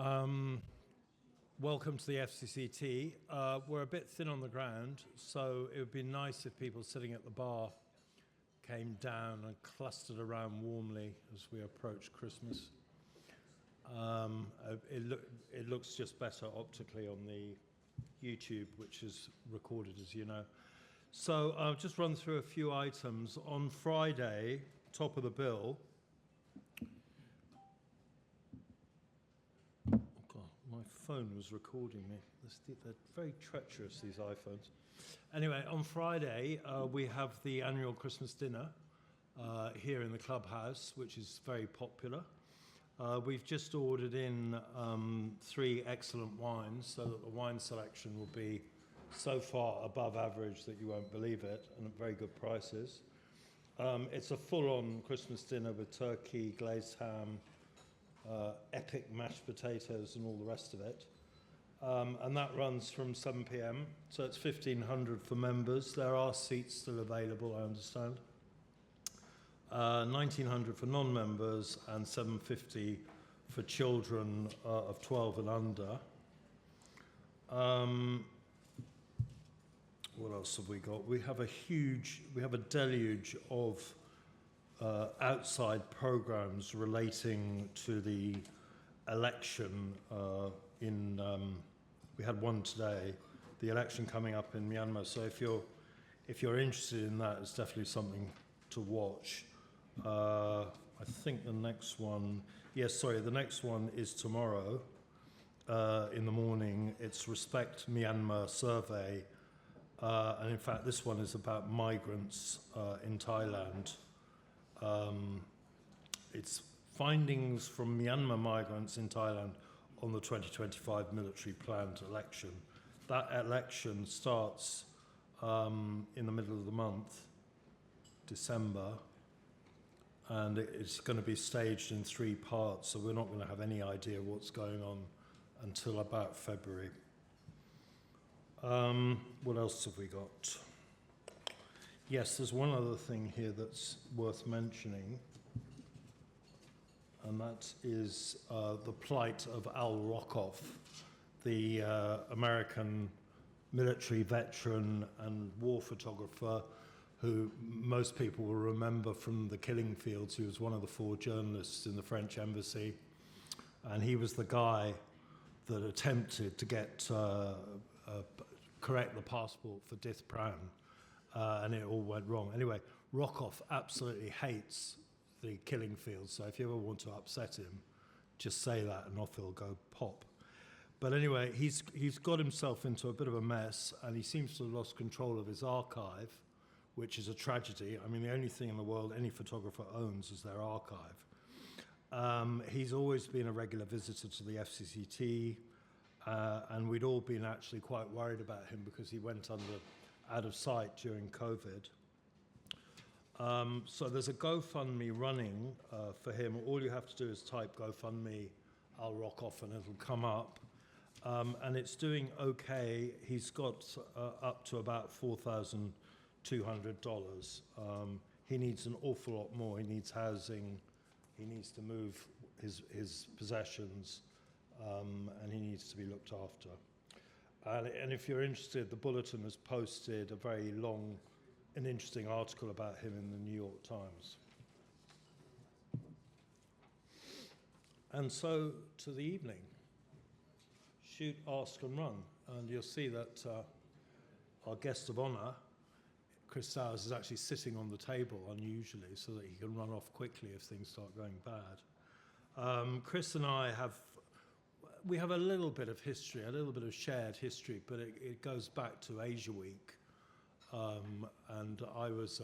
Welcome to the FCCT. We're a bit thin on the ground, so it would be nice if people sitting at the bar came down and clustered around warmly as we approach Christmas. It looks just better optically on the YouTube, which is recorded, as you know. So I'll just run through a few items. On Friday, top of the bill. My phone was recording me. They're very treacherous, these iPhones. Anyway, on Friday, we have the annual Christmas dinner here in the clubhouse, which is very popular. We've just ordered in 3 excellent wines, so that the wine selection will be so far above average that you won't believe it, and at very good prices. It's a full-on Christmas dinner with turkey, glazed ham, epic mashed potatoes and all the rest of it. And that runs from 7 p.m, so it's 1,500 for members. There are seats still available, I understand. 1,900 for non-members and 750 for children of 12 and under. What else have we got? We have a deluge of outside programs relating to the election we had one today, the election coming up in Myanmar. So if you're interested in that, it's definitely something to watch. I think the next one is tomorrow in the morning. It's Respect Myanmar survey, and in fact this one is about migrants in Thailand. It's findings from Myanmar migrants in Thailand on the 2025 military planned election. That election starts in the middle of the month, December, and it's going to be staged in 3 parts, so we're not going to have any idea what's going on until about February. What else have we got? Yes, there's one other thing here that's worth mentioning, and that is the plight of Al Rockoff, the American military veteran and war photographer who most people will remember from the killing fields. He was one of the 4 journalists in the French embassy, and he was the guy that attempted to correct the passport for Dith Pran. And it all went wrong. Anyway, Rockoff absolutely hates the killing fields, so if you ever want to upset him, just say that and off he'll go pop. But anyway, he's got himself into a bit of a mess, and he seems to have lost control of his archive, which is a tragedy. I mean, the only thing in the world any photographer owns is their archive. He's always been a regular visitor to the FCCT, and we'd all been actually quite worried about him because he went out of sight during COVID. So there's a GoFundMe running for him. All you have to do is type GoFundMe Al Rockoff and it'll come up. And it's doing okay. He's got up to about $4,200. He needs an awful lot more. He needs housing. He needs to move his possessions, and he needs to be looked after. And if you're interested, the Bulletin has posted a very long and interesting article about him in the New York Times. And so to the evening. Shoot, ask and run. And you'll see that our guest of honour, Chris Stowers, is actually sitting on the table unusually so that he can run off quickly if things start going bad. Chris and I have a little bit of history, a little bit of shared history, but it goes back to Asia Week. And I was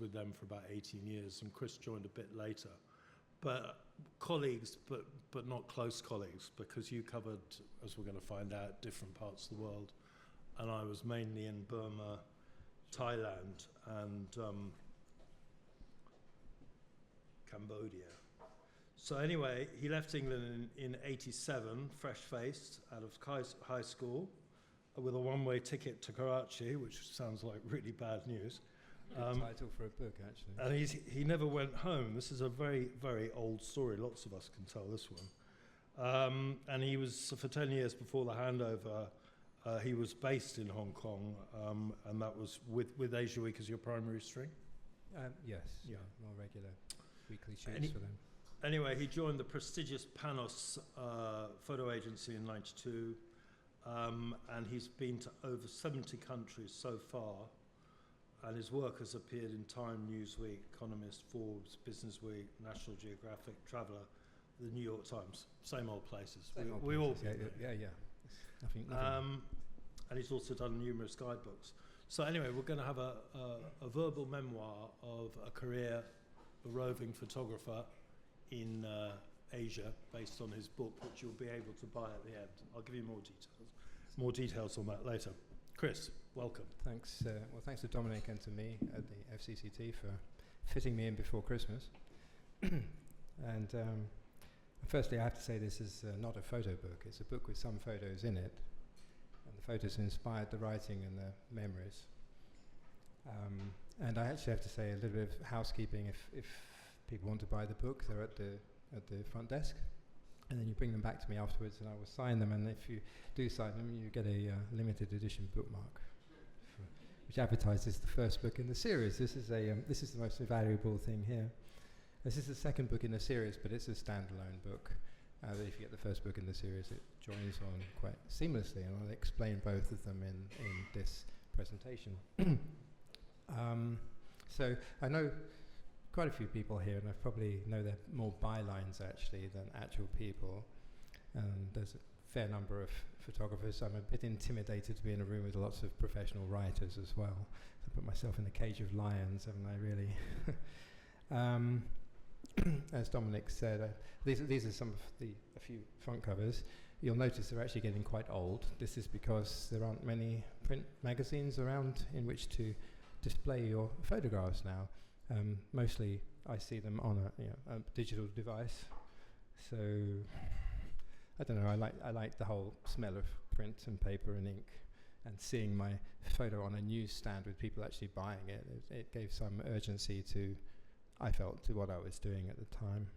with them for about 18 years, and Chris joined a bit later. But colleagues, but not close colleagues, because you covered, as we're going to find out, different parts of the world. And I was mainly in Burma, Thailand, and Cambodia. So anyway, he left England in 87, fresh-faced, out of high school, with a one-way ticket to Karachi, which sounds like really bad news. Title for a book, actually. And he never went home. This is a very, very old story. Lots of us can tell this one. And he was, for 10 years before the handover, he was based in Hong Kong, and that was with Asia Week as your primary string? Yes, Yeah. more regular weekly shoots for them. Anyway, he joined the prestigious Panos photo agency in '92, and he's been to over 70 countries so far, and his work has appeared in Time, Newsweek, Economist, Forbes, Business Week, National Geographic, Traveller, the New York Times, same old places. We all Yeah. Nothing. and he's also done numerous guidebooks. So anyway, we're going to have a verbal memoir of a career, a roving photographer in Asia, based on his book, which you'll be able to buy at the end. I'll give you more details on that later. Chris, welcome. Thanks. Well, thanks to Dominic and to me at the FCCT for fitting me in before Christmas. And firstly, I have to say this is not a photo book. It's a book with some photos in it. And the photos inspired the writing and the memories. And I actually have to say a little bit of housekeeping. If people want to buy the book, they're at the front desk. And then you bring them back to me afterwards and I will sign them. And if you do sign them, you get a limited edition bookmark, which advertises the first book in the series. This is the most valuable thing here. This is the second book in the series, but it's a standalone book. If you get the first book in the series, it joins on quite seamlessly, and I'll explain both of them in this presentation. So I know quite a few people here, and I probably know they're more bylines actually than actual people. There's a fair number of photographers. I'm a bit intimidated to be in a room with lots of professional writers as well. I put myself in a cage of lions, haven't I really? As Dominic said, these are some of a few front covers. You'll notice they're actually getting quite old. This is because there aren't many print magazines around in which to display your photographs now. Mostly I see them on a digital device. So I don't know, I like the whole smell of print and paper and ink, and seeing my photo on a newsstand with people actually buying it. It gave some urgency I felt to what I was doing at the time.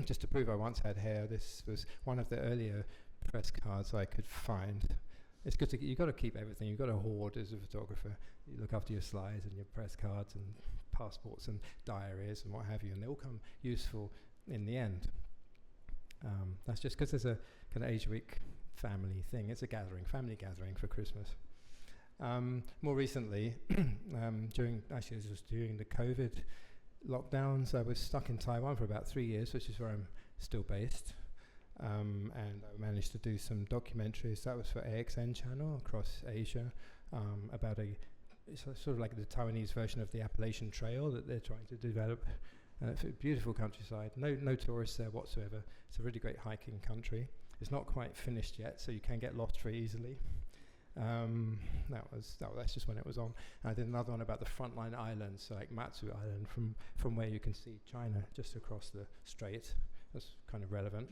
Just to prove I once had hair, this was one of the earlier press cards I could find. It's good you've got to keep everything. You've got to hoard as a photographer. You look after your slides and your press cards and passports and diaries and what have you, and they all come useful in the end. That's just because there's a kind of Asia Week family thing. It's a family gathering for Christmas. More recently, during the COVID lockdowns, I was stuck in Taiwan for about 3 years, which is where I'm still based. And I managed to do some documentaries. That was for AXN channel across Asia, about it's sort of like the Taiwanese version of the Appalachian Trail that they're trying to develop. It's a beautiful countryside, no tourists there whatsoever. It's a really great hiking country. It's not quite finished yet, so you can get lost very easily. That's just when it was on. And I did another one about the frontline islands, like Matsu Island, from where you can see China just across the strait. That's kind of relevant.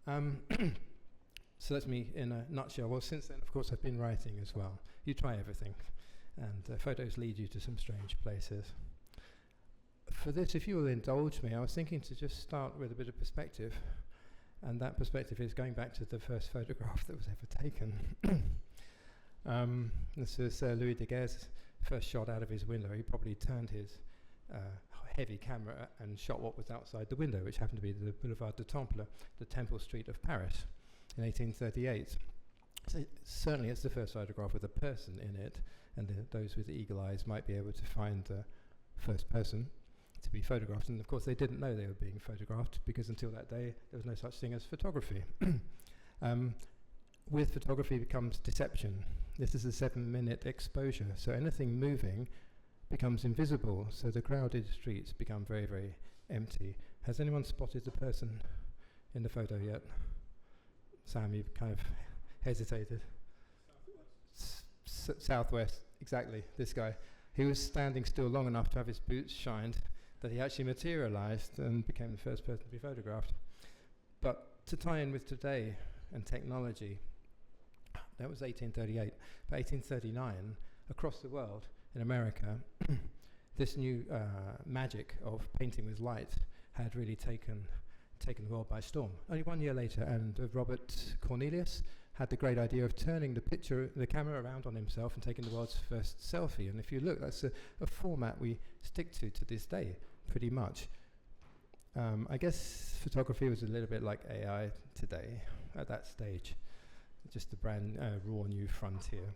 So that's me in a nutshell. Well, since then, of course, I've been writing as well. You try everything, and photos lead you to some strange places. For this, if you will indulge me, I was thinking to just start with a bit of perspective. And that perspective is going back to the first photograph that was ever taken. This is Louis Daguerre's first shot out of his window. He probably turned his heavy camera and shot what was outside the window, which happened to be the Boulevard du Temple, the Temple Street of Paris, in 1838. So certainly it's the first photograph with a person in it, and those with eagle eyes might be able to find the first person to be photographed. And of course they didn't know they were being photographed, because until that day there was no such thing as photography. With photography becomes deception. This is a 7-minute exposure, so anything moving becomes invisible, so the crowded streets become very, very empty. Has anyone spotted the person in the photo yet? Sam, you've kind of hesitated. Southwest, exactly, this guy. He was standing still long enough to have his boots shined that he actually materialized and became the first person to be photographed. But to tie in with today and technology, that was 1838. By 1839, across the world, in America, this new magic of painting with light had really taken taken the world by storm. Only 1 year later, and Robert Cornelius had the great idea of turning the camera around on himself and taking the world's first selfie. And if you look, that's a format we stick to this day, pretty much. I guess photography was a little bit like AI today at that stage, just a brand raw new frontier.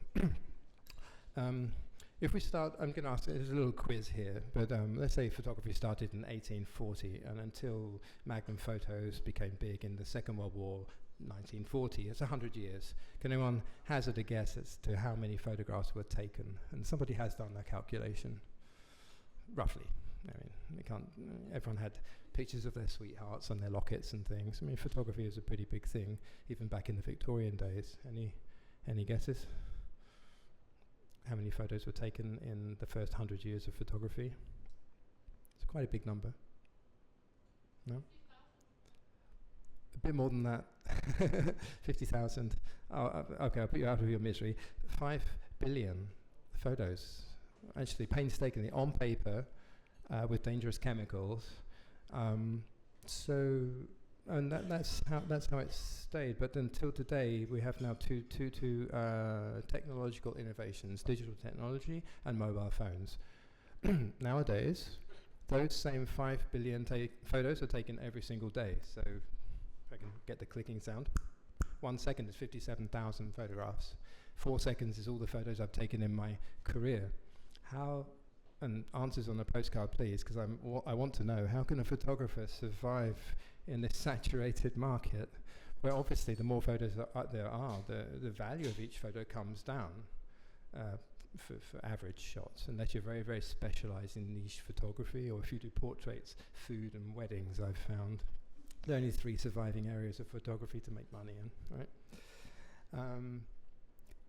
If we start, I'm going to ask, there's a little quiz here, but let's say photography started in 1840, and until Magnum photos became big in the Second World War, 1940, it's 100 years. Can anyone hazard a guess as to how many photographs were taken? And somebody has done that calculation, roughly. I mean, we can't, everyone had pictures of their sweethearts and their lockets and things. I mean, photography was a pretty big thing, even back in the Victorian days. Any guesses? How many photos were taken in the first 100 years of photography? It's quite a big number. No? A bit more than that. 50,000. Okay, I'll put you out of your misery. 5 billion photos, actually painstakingly on paper with dangerous chemicals. And that's how it stayed. But until today, we have now two technological innovations: digital technology and mobile phones. Nowadays, those same 5 billion photos are taken every single day. So, if I can get the clicking sound, 1 second is 57,000 photographs. 4 seconds is all the photos I've taken in my career. How? And answers on a postcard, please, because I want to know, how can a photographer survive in this saturated market where obviously the more photos there are, the value of each photo comes down for average shots, unless you're very, very specialized in niche photography, or if you do portraits, food and weddings. I've found there are only 3 surviving areas of photography to make money in, right?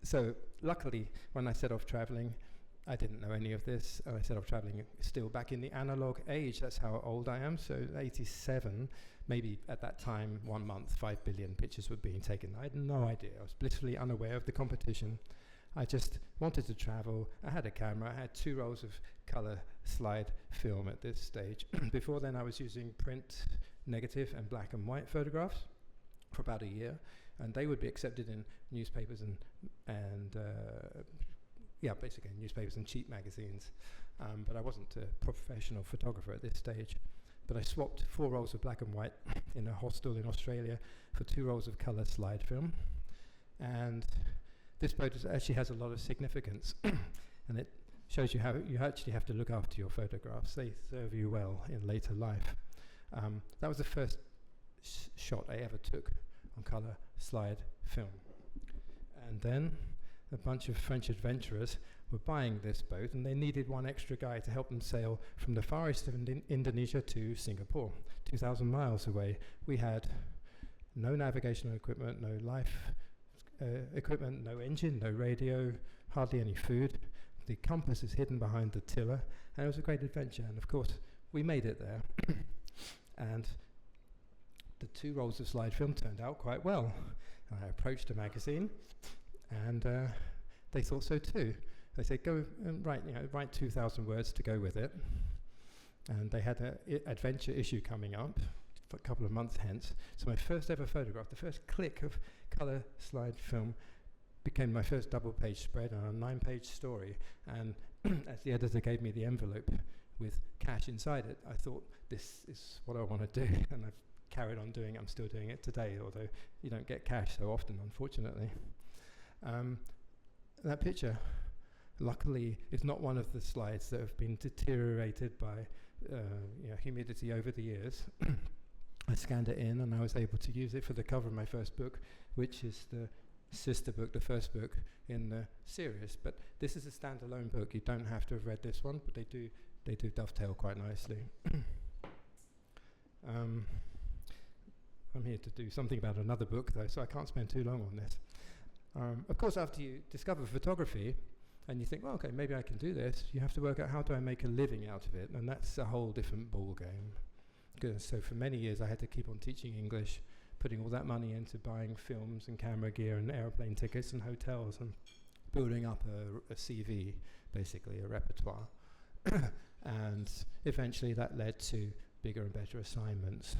So luckily, when I set off traveling, I didn't know any of this. I set off traveling still back in the analog age. That's how old I am. So 87, maybe at that time, 1 month, 5 billion pictures were being taken. I had no idea. I was blissfully unaware of the competition. I just wanted to travel. I had a camera. I had 2 rolls of color slide film at this stage. Before then, I was using print, negative, and black and white photographs for about a year. And they would be accepted in newspapers and basically newspapers and cheap magazines. But I wasn't a professional photographer at this stage. But I swapped 4 rolls of black and white in a hostel in Australia for 2 rolls of color slide film. And this photo actually has a lot of significance. And it shows you how you actually have to look after your photographs. They serve you well in later life. That was the first shot I ever took on color slide film. And then a bunch of French adventurers were buying this boat, and they needed 1 extra guy to help them sail from the far east of Indonesia to Singapore, 2,000 miles away. We had no navigational equipment, no life equipment, no engine, no radio, hardly any food. The compass is hidden behind the tiller, and it was a great adventure. And of course, we made it there. And the 2 rolls of slide film turned out quite well. I approached a magazine, and they thought so too. They said, go and write 2,000 words to go with it. And they had an adventure issue coming up for a couple of months hence. So my first ever photograph, the first click of color slide film, became my first double-page spread on a 9-page story. And as the editor gave me the envelope with cash inside it, I thought, this is what I want to do. And I've carried on doing it. I'm still doing it today, although you don't get cash so often, unfortunately. That picture, luckily, is not one of the slides that have been deteriorated by humidity over the years. I scanned it in, and I was able to use it for the cover of my first book, which is the sister book, the first book in the series. But this is a standalone book. You don't have to have read this one, but they do dovetail quite nicely. I'm here to do something about another book, though, so I can't spend too long on this. Of course, after you discover photography, and you think, well, okay, maybe I can do this, you have to work out, how do I make a living out of it? And that's a whole different ball game. So for many years, I had to keep on teaching English, putting all that money into buying films and camera gear and airplane tickets and hotels, and building up a CV, basically, a repertoire. And eventually that led to bigger and better assignments.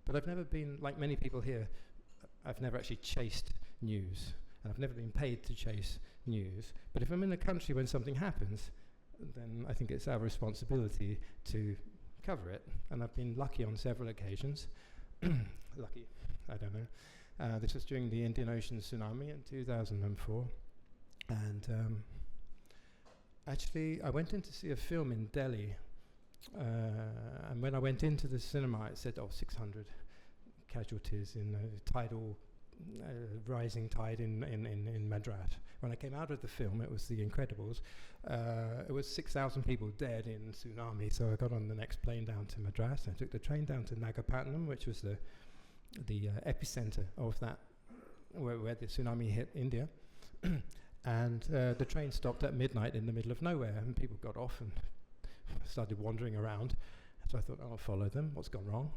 But I've never been, like many people here, I've never actually chased news. And I've never been paid to chase news. But if I'm in a country when something happens, then I think it's our responsibility to cover it. And I've been lucky on several occasions. Lucky, I don't know. This was during the Indian Ocean tsunami in 2004. And actually, I went in to see a film in Delhi. And when I went into the cinema, it said, 600 casualties in tidal, rising tide in Madras. When I came out of the film, it was The Incredibles. It was 6,000 people dead in tsunami. So I got on the next plane down to Madras. I took the train down to Nagapattinam, which was the epicenter of that, where the tsunami hit India. And the train stopped at midnight in the middle of nowhere, and people got off and started wandering around. So I thought, I'll follow them. What's gone wrong?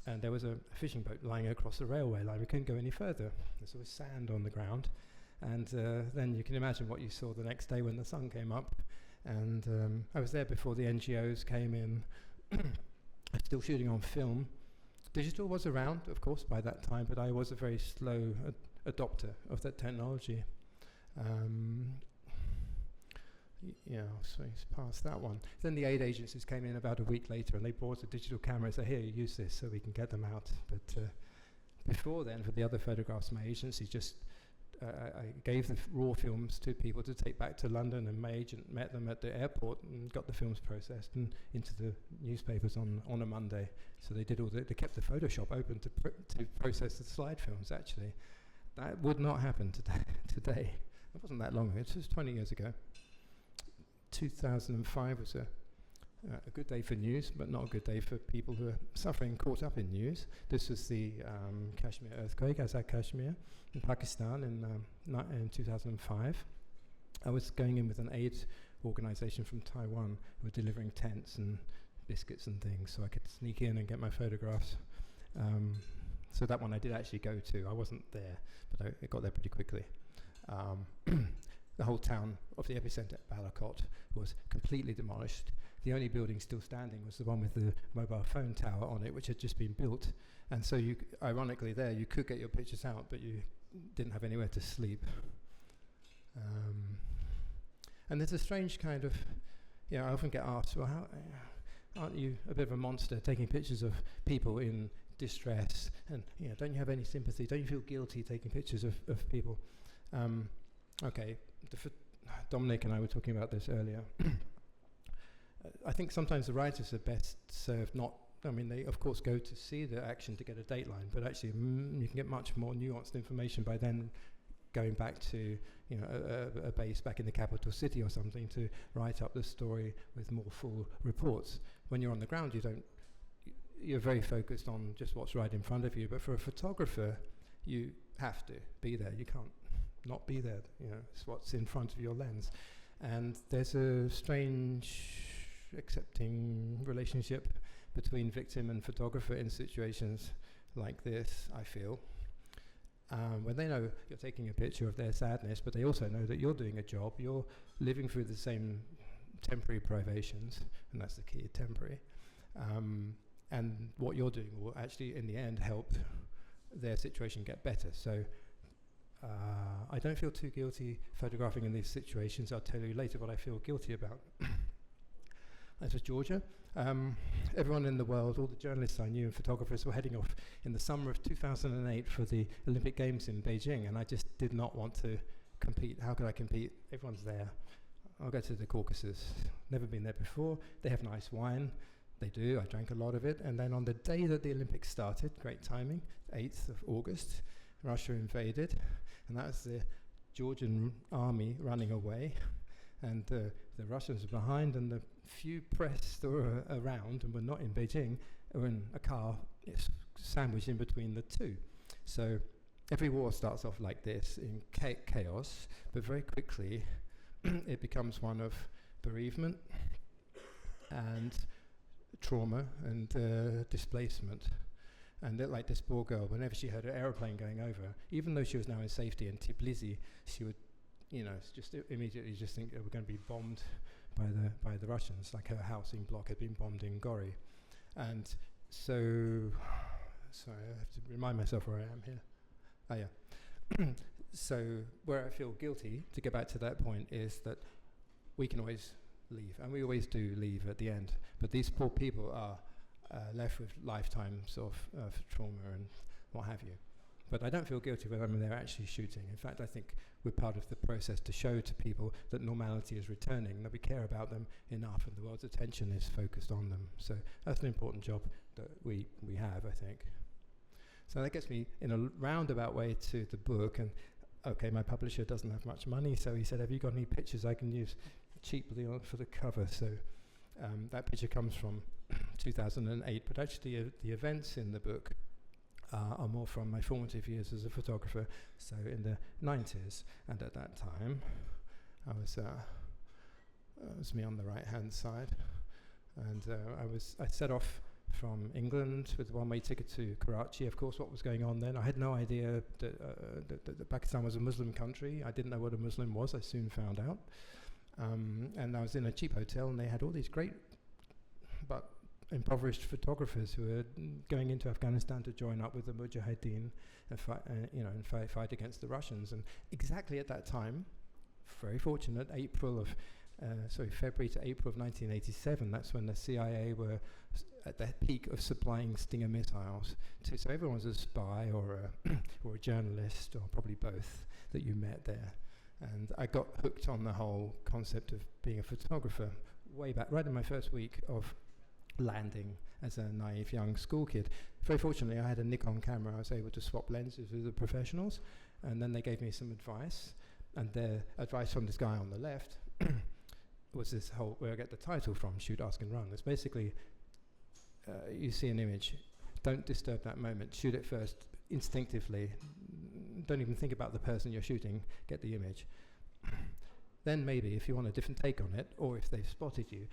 And there was a fishing boat lying across the railway line. We couldn't go any further. There was sand on the ground. And then you can imagine what you saw the next day when the sun came up. And I was there before the NGOs came in, still shooting on film. Digital was around, of course, by that time, but I was a very slow adopter of that technology. So it's past that one. Then the aid agencies came in about a week later, and they brought a digital camera and said, here, use this so we can get them out. But before then, for the other photographs, my agency just, I gave the raw films to people to take back to London, and my agent met them at the airport and got the films processed and into the newspapers on a Monday. So they did they kept the Photoshop open to process the slide films, actually. That would not happen today. It wasn't that long ago, it was 20 years ago. 2005 was a good day for news, but not a good day for people who are suffering, caught up in news. This was the Kashmir earthquake, Azad Kashmir, in Pakistan in 2005. I was going in with an aid organization from Taiwan who were delivering tents and biscuits and things, so I could sneak in and get my photographs. So that one I did actually go to. I wasn't there, but I got there pretty quickly. The whole town of the epicenter at Balakot was completely demolished. The only building still standing was the one with the mobile phone tower on it, which had just been built. And so ironically there, you could get your pictures out, but you didn't have anywhere to sleep. And there's a strange kind of, I often get asked, well, aren't you a bit of a monster taking pictures of people in distress? And don't you have any sympathy? Don't you feel guilty taking pictures of people? Okay, Dominic and I were talking about this earlier. I think sometimes the writers are best served they of course go to see the action to get a dateline, but actually you can get much more nuanced information by then going back to a base back in the capital city or something to write up the story with more full reports. When you're on the ground, you're very focused on just what's right in front of you, but for a photographer, you have to be there. You can't not be there. It's what's in front of your lens. And there's a strange accepting relationship between victim and photographer in situations like this, I feel. When they know you're taking a picture of their sadness, but they also know that you're doing a job, you're living through the same temporary privations, and that's the key, temporary. And what you're doing will actually, in the end, help their situation get better. So I don't feel too guilty photographing in these situations. I'll tell you later what I feel guilty about. As with Georgia, everyone in the world, all the journalists I knew and photographers were heading off in the summer of 2008 for the Olympic Games in Beijing, and I just did not want to compete. How could I compete? Everyone's there. I'll go to the Caucasus. Never been there before. They have nice wine. They do. I drank a lot of it. And then on the day that the Olympics started, great timing, 8th of August, Russia invaded, and that was the Georgian army running away, and the Russians were behind, and the few press that were around and were not in Beijing were in a car sandwiched in between the two. So every war starts off like this, in chaos, but very quickly it becomes one of bereavement and trauma and displacement. And like this poor girl, whenever she heard an aeroplane going over, even though she was now in safety in Tbilisi, she would, just immediately just think we're going to be bombed by the Russians, like her housing block had been bombed in Gori. And so Sorry, I have to remind myself where I am here. Oh, yeah. So where I feel guilty, to get back to that point, is that we can always leave, and we always do leave at the end. But these poor people are left with lifetimes of trauma and what have you. But I don't feel guilty when they're actually shooting. In fact, I think we're part of the process to show to people that normality is returning, that we care about them enough, and the world's attention is focused on them. So that's an important job that we have, I think. So that gets me in a roundabout way to the book. And okay, my publisher doesn't have much money, so he said, have you got any pictures I can use cheaply for the cover? So that picture comes from 2008, but actually the events in the book are more from my formative years as a photographer, so in the 90s. And at that time, it was me on the right-hand side, and I set off from England with a one-way ticket to Karachi. Of course, what was going on then? I had no idea that Pakistan was a Muslim country. I didn't know what a Muslim was. I soon found out. And I was in a cheap hotel, and they had all these great but impoverished photographers who were going into Afghanistan to join up with the Mujahideen and fight against the Russians. And exactly at that time, very fortunate, February to April of 1987, that's when the CIA were at the peak of supplying Stinger missiles. So everyone was a spy or a journalist, or probably both, that you met there. And I got hooked on the whole concept of being a photographer way back, right in my first week of landing as a naive young school kid. Very fortunately, I had a Nikon camera. I was able to swap lenses with the professionals, and then they gave me some advice. And their advice from this guy on the left was this whole, where I get the title from, Shoot, Ask and Run. It's basically, you see an image, don't disturb that moment, shoot it first instinctively, don't even think about the person you're shooting, get the image. Then maybe, if you want a different take on it, or if they've spotted you,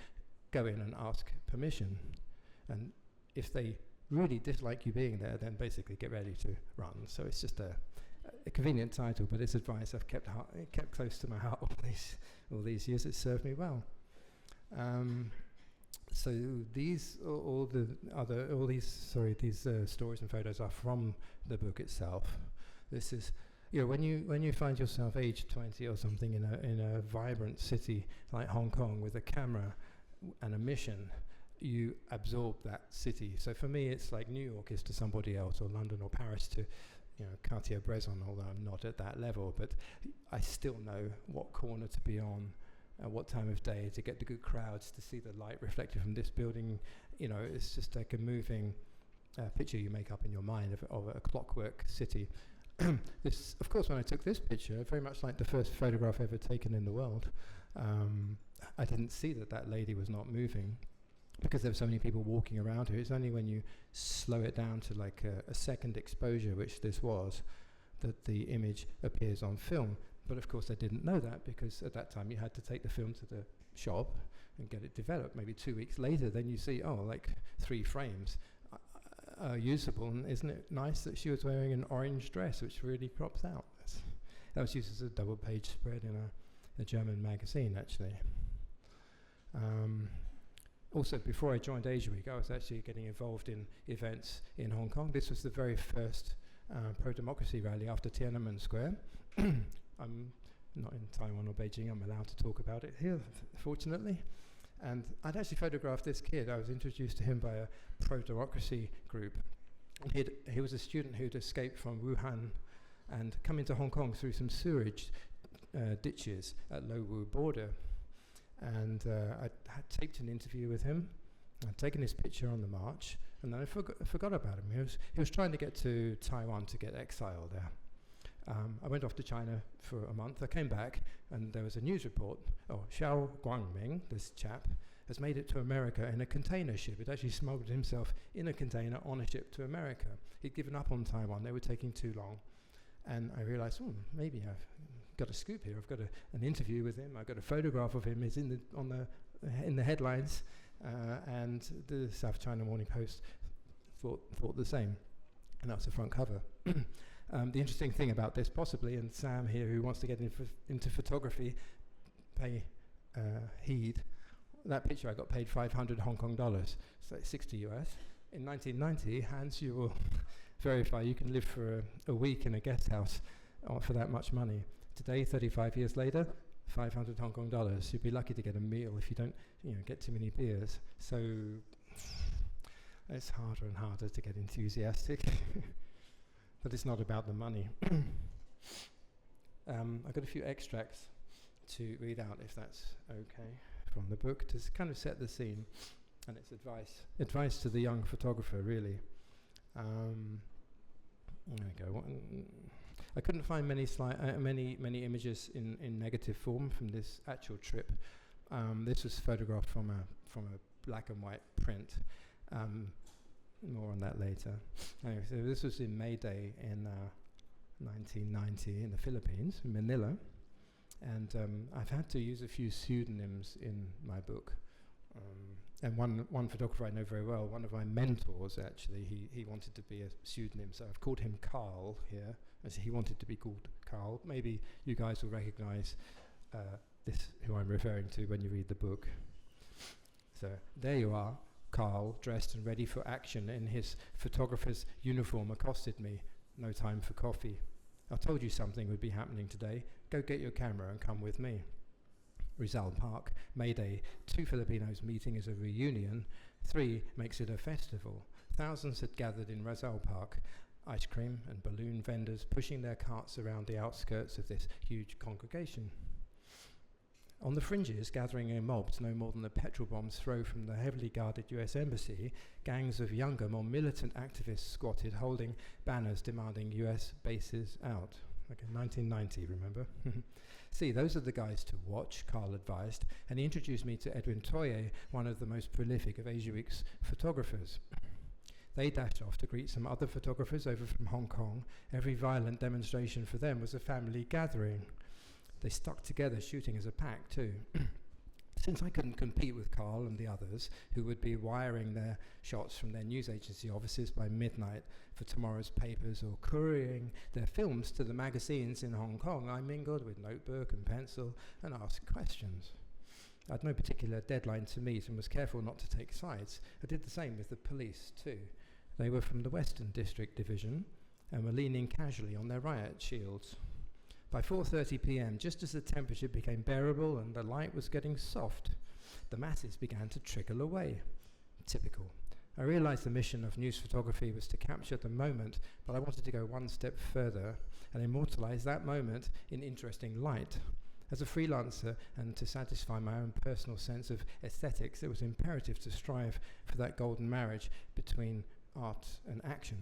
go in and ask permission. And if they really dislike you being there, then basically get ready to run. So it's just a convenient title, but it's advice I've kept close to my heart all these years. It's served me well. So these stories and photos are from the book itself. This is, when you find yourself aged 20 or something in a vibrant city like Hong Kong with a camera and a mission, you absorb that city. So for me, it's like New York is to somebody else, or London or Paris to Cartier-Bresson, although I'm not at that level, but I still know what corner to be on, what time of day to get the good crowds, to see the light reflected from this building. It's just like a moving picture you make up in your mind of a clockwork city. This, of course, when I took this picture, very much like the first photograph ever taken in the world, I didn't see that lady was not moving, because there were so many people walking around her. It's only when you slow it down to like a second exposure, which this was, that the image appears on film. But of course I didn't know that, because at that time you had to take the film to the shop and get it developed. Maybe 2 weeks later, then you see, 3 frames are usable. And isn't it nice that she was wearing an orange dress, which really crops out? That was used as a double-page spread in a German magazine, actually. Also, before I joined Asia Week, I was actually getting involved in events in Hong Kong. This was the very first pro-democracy rally after Tiananmen Square. I'm not in Taiwan or Beijing. I'm allowed to talk about it here, fortunately. And I'd actually photographed this kid. I was introduced to him by a pro-democracy group. He was a student who'd escaped from Wuhan and come into Hong Kong through some sewerage ditches at Lo Wu border. And I had taped an interview with him. I'd taken his picture on the march, and then I forgot about him. He was trying to get to Taiwan to get exiled there. I went off to China for a month. I came back, and there was a news report. Xiao Guangming, this chap, has made it to America in a container ship. He'd actually smuggled himself in a container on a ship to America. He'd given up on Taiwan. They were taking too long. And I realized, maybe I've got a scoop here. I've got an interview with him. I've got a photograph of him. It's in the headlines. And the South China Morning Post thought the same. And that was the front cover. The interesting thing about this, possibly, and Sam here, who wants to get into photography, pay heed. That picture I got paid 500 Hong Kong dollars, so 60 US. In 1990, Hans, you will verify you can live for a week in a guest house for that much money. Today, 35 years later, 500 Hong Kong dollars. You'd be lucky to get a meal if you don't, get too many beers. So it's harder and harder to get enthusiastic. But it's not about the money. I've got a few extracts to read out, if that's okay, from the book to kind of set the scene. And it's advice to the young photographer, really. There we go. I couldn't find many images in negative form from this actual trip. This was photographed from a black and white print. More on that later. Anyway, so this was in May Day in 1990 in the Philippines, in Manila. And I've had to use a few pseudonyms in my book. And one photographer I know very well, one of my mentors actually, he wanted to be a pseudonym, so I've called him Carl here, as he wanted to be called Carl. Maybe you guys will recognize this, who I'm referring to when you read the book. So there you are, Carl, dressed and ready for action in his photographer's uniform, accosted me. No time for coffee. I told you something would be happening today. Go get your camera and come with me. Rizal Park, May Day, 2 Filipinos meeting as a reunion, 3 makes it a festival. Thousands had gathered in Rizal Park, ice cream and balloon vendors pushing their carts around the outskirts of this huge congregation. On the fringes, gathering in mobs no more than a petrol bomb's throw from the heavily guarded US Embassy, gangs of younger, more militant activists squatted, holding banners demanding US bases out. Okay, 1990, remember? See, those are the guys to watch, Carl advised, and he introduced me to Edwin Toye, one of the most prolific of Asia Week's photographers. They dashed off to greet some other photographers over from Hong Kong. Every violent demonstration for them was a family gathering. They stuck together, shooting as a pack, too. Since I couldn't compete with Carl and the others, who would be wiring their shots from their news agency offices by midnight for tomorrow's papers or couriering their films to the magazines in Hong Kong, I mingled with notebook and pencil and asked questions. I had no particular deadline to meet and was careful not to take sides. I did the same with the police, too. They were from the Western District Division and were leaning casually on their riot shields. By 4:30 p.m., just as the temperature became bearable and the light was getting soft, the masses began to trickle away. Typical. I realized the mission of news photography was to capture the moment, but I wanted to go one step further and immortalize that moment in interesting light. As a freelancer and to satisfy my own personal sense of aesthetics, it was imperative to strive for that golden marriage between art and action.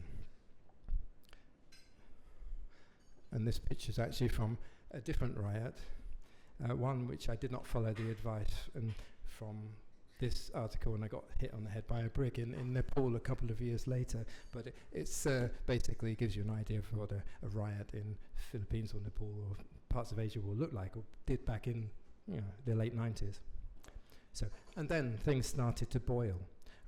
And this picture is actually from a different riot, one which I did not follow the advice, and from this article, and I got hit on the head by a brick in Nepal a couple of years later. But it's basically gives you an idea of what a riot in Philippines or Nepal or parts of Asia will look like, or did back in the late 90s. So, and then things started to boil.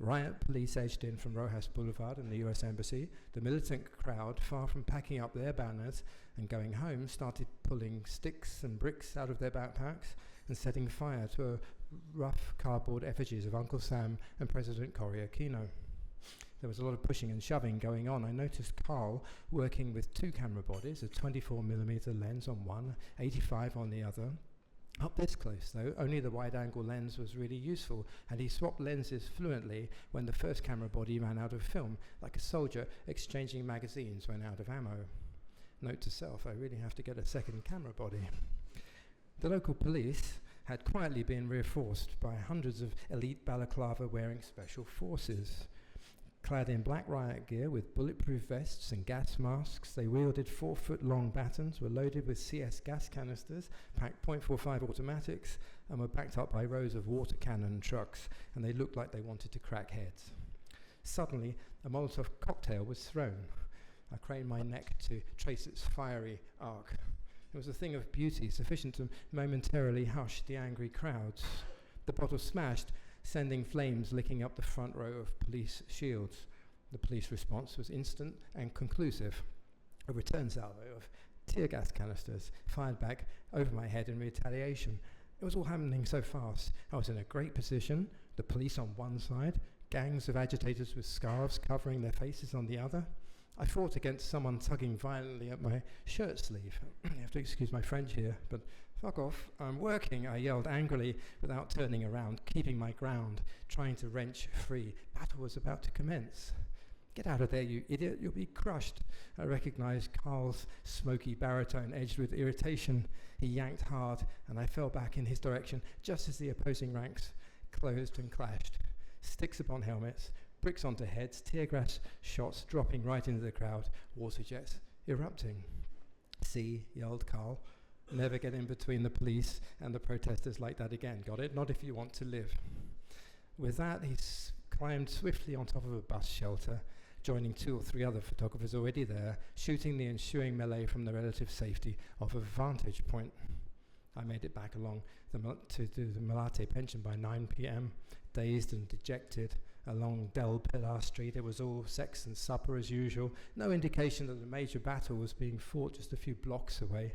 Riot police edged in from Rojas Boulevard and the US Embassy. The militant crowd, far from packing up their banners and going home, started pulling sticks and bricks out of their backpacks and setting fire to rough cardboard effigies of Uncle Sam and President Cory Aquino. There was a lot of pushing and shoving going on. I noticed Carl working with 2 camera bodies, a 24mm lens on one, 85 on the other. Up this close, though, only the wide-angle lens was really useful, and he swapped lenses fluently when the first camera body ran out of film, like a soldier exchanging magazines when out of ammo. Note to self, I really have to get a second camera body. The local police had quietly been reinforced by hundreds of elite balaclava-wearing special forces. Clad in black riot gear with bulletproof vests and gas masks, they wielded 4-foot-long batons, were loaded with CS gas canisters, packed .45 automatics, and were backed up by rows of water cannon trucks, and they looked like they wanted to crack heads. Suddenly, a Molotov cocktail was thrown. I craned my neck to trace its fiery arc. It was a thing of beauty, sufficient to momentarily hush the angry crowds. The bottle smashed, sending flames licking up the front row of police shields. The police response was instant and conclusive. A return salvo of tear gas canisters fired back over my head in retaliation. It was all happening so fast. I was in a great position, the police on one side, gangs of agitators with scarves covering their faces on the other. I fought against someone tugging violently at my shirt sleeve. You have to excuse my French here, but fuck off, I'm working, I yelled angrily without turning around, keeping my ground, trying to wrench free. Battle was about to commence. Get out of there, you idiot, you'll be crushed. I recognized Carl's smoky baritone edged with irritation. He yanked hard, and I fell back in his direction just as the opposing ranks closed and clashed. Sticks upon helmets, bricks onto heads, tear gas shots dropping right into the crowd, water jets erupting. See, yelled Carl, never get in between the police and the protesters like that again, got it? Not if you want to live. With that, he climbed swiftly on top of a bus shelter, joining 2 or 3 other photographers already there, shooting the ensuing melee from the relative safety of a vantage point. I made it back along to the Malate pension by 9 p.m., dazed and dejected. Along Del Pilar Street, it was all sex and supper as usual. No indication that a major battle was being fought just a few blocks away.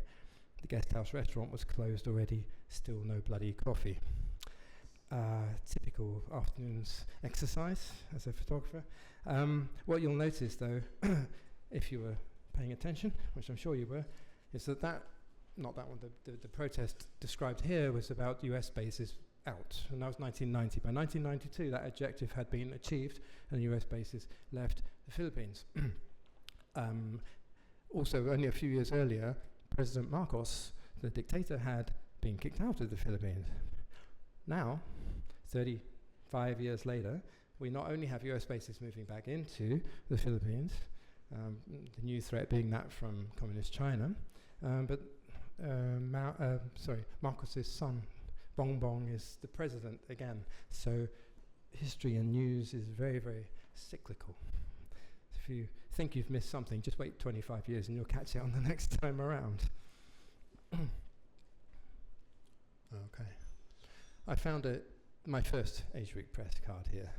The guest house restaurant was closed already, still no bloody coffee. Typical afternoon's exercise as a photographer. What you'll notice though, if you were paying attention, which I'm sure you were, is that not that one, the protest described here was about US bases out, and that was 1990. By 1992, that objective had been achieved, and US bases left the Philippines. Also, only a few years earlier, President Marcos, the dictator, had been kicked out of the Philippines. Now, 35 years later, we not only have US bases moving back into the Philippines, the new threat being that from communist China, but Marcos's son, Bongbong, is the president again. So history and news is very, very cyclical. If you think you've missed something, just wait 25 years and you'll catch it on the next time around. Okay. I found my first Asia Week press card here.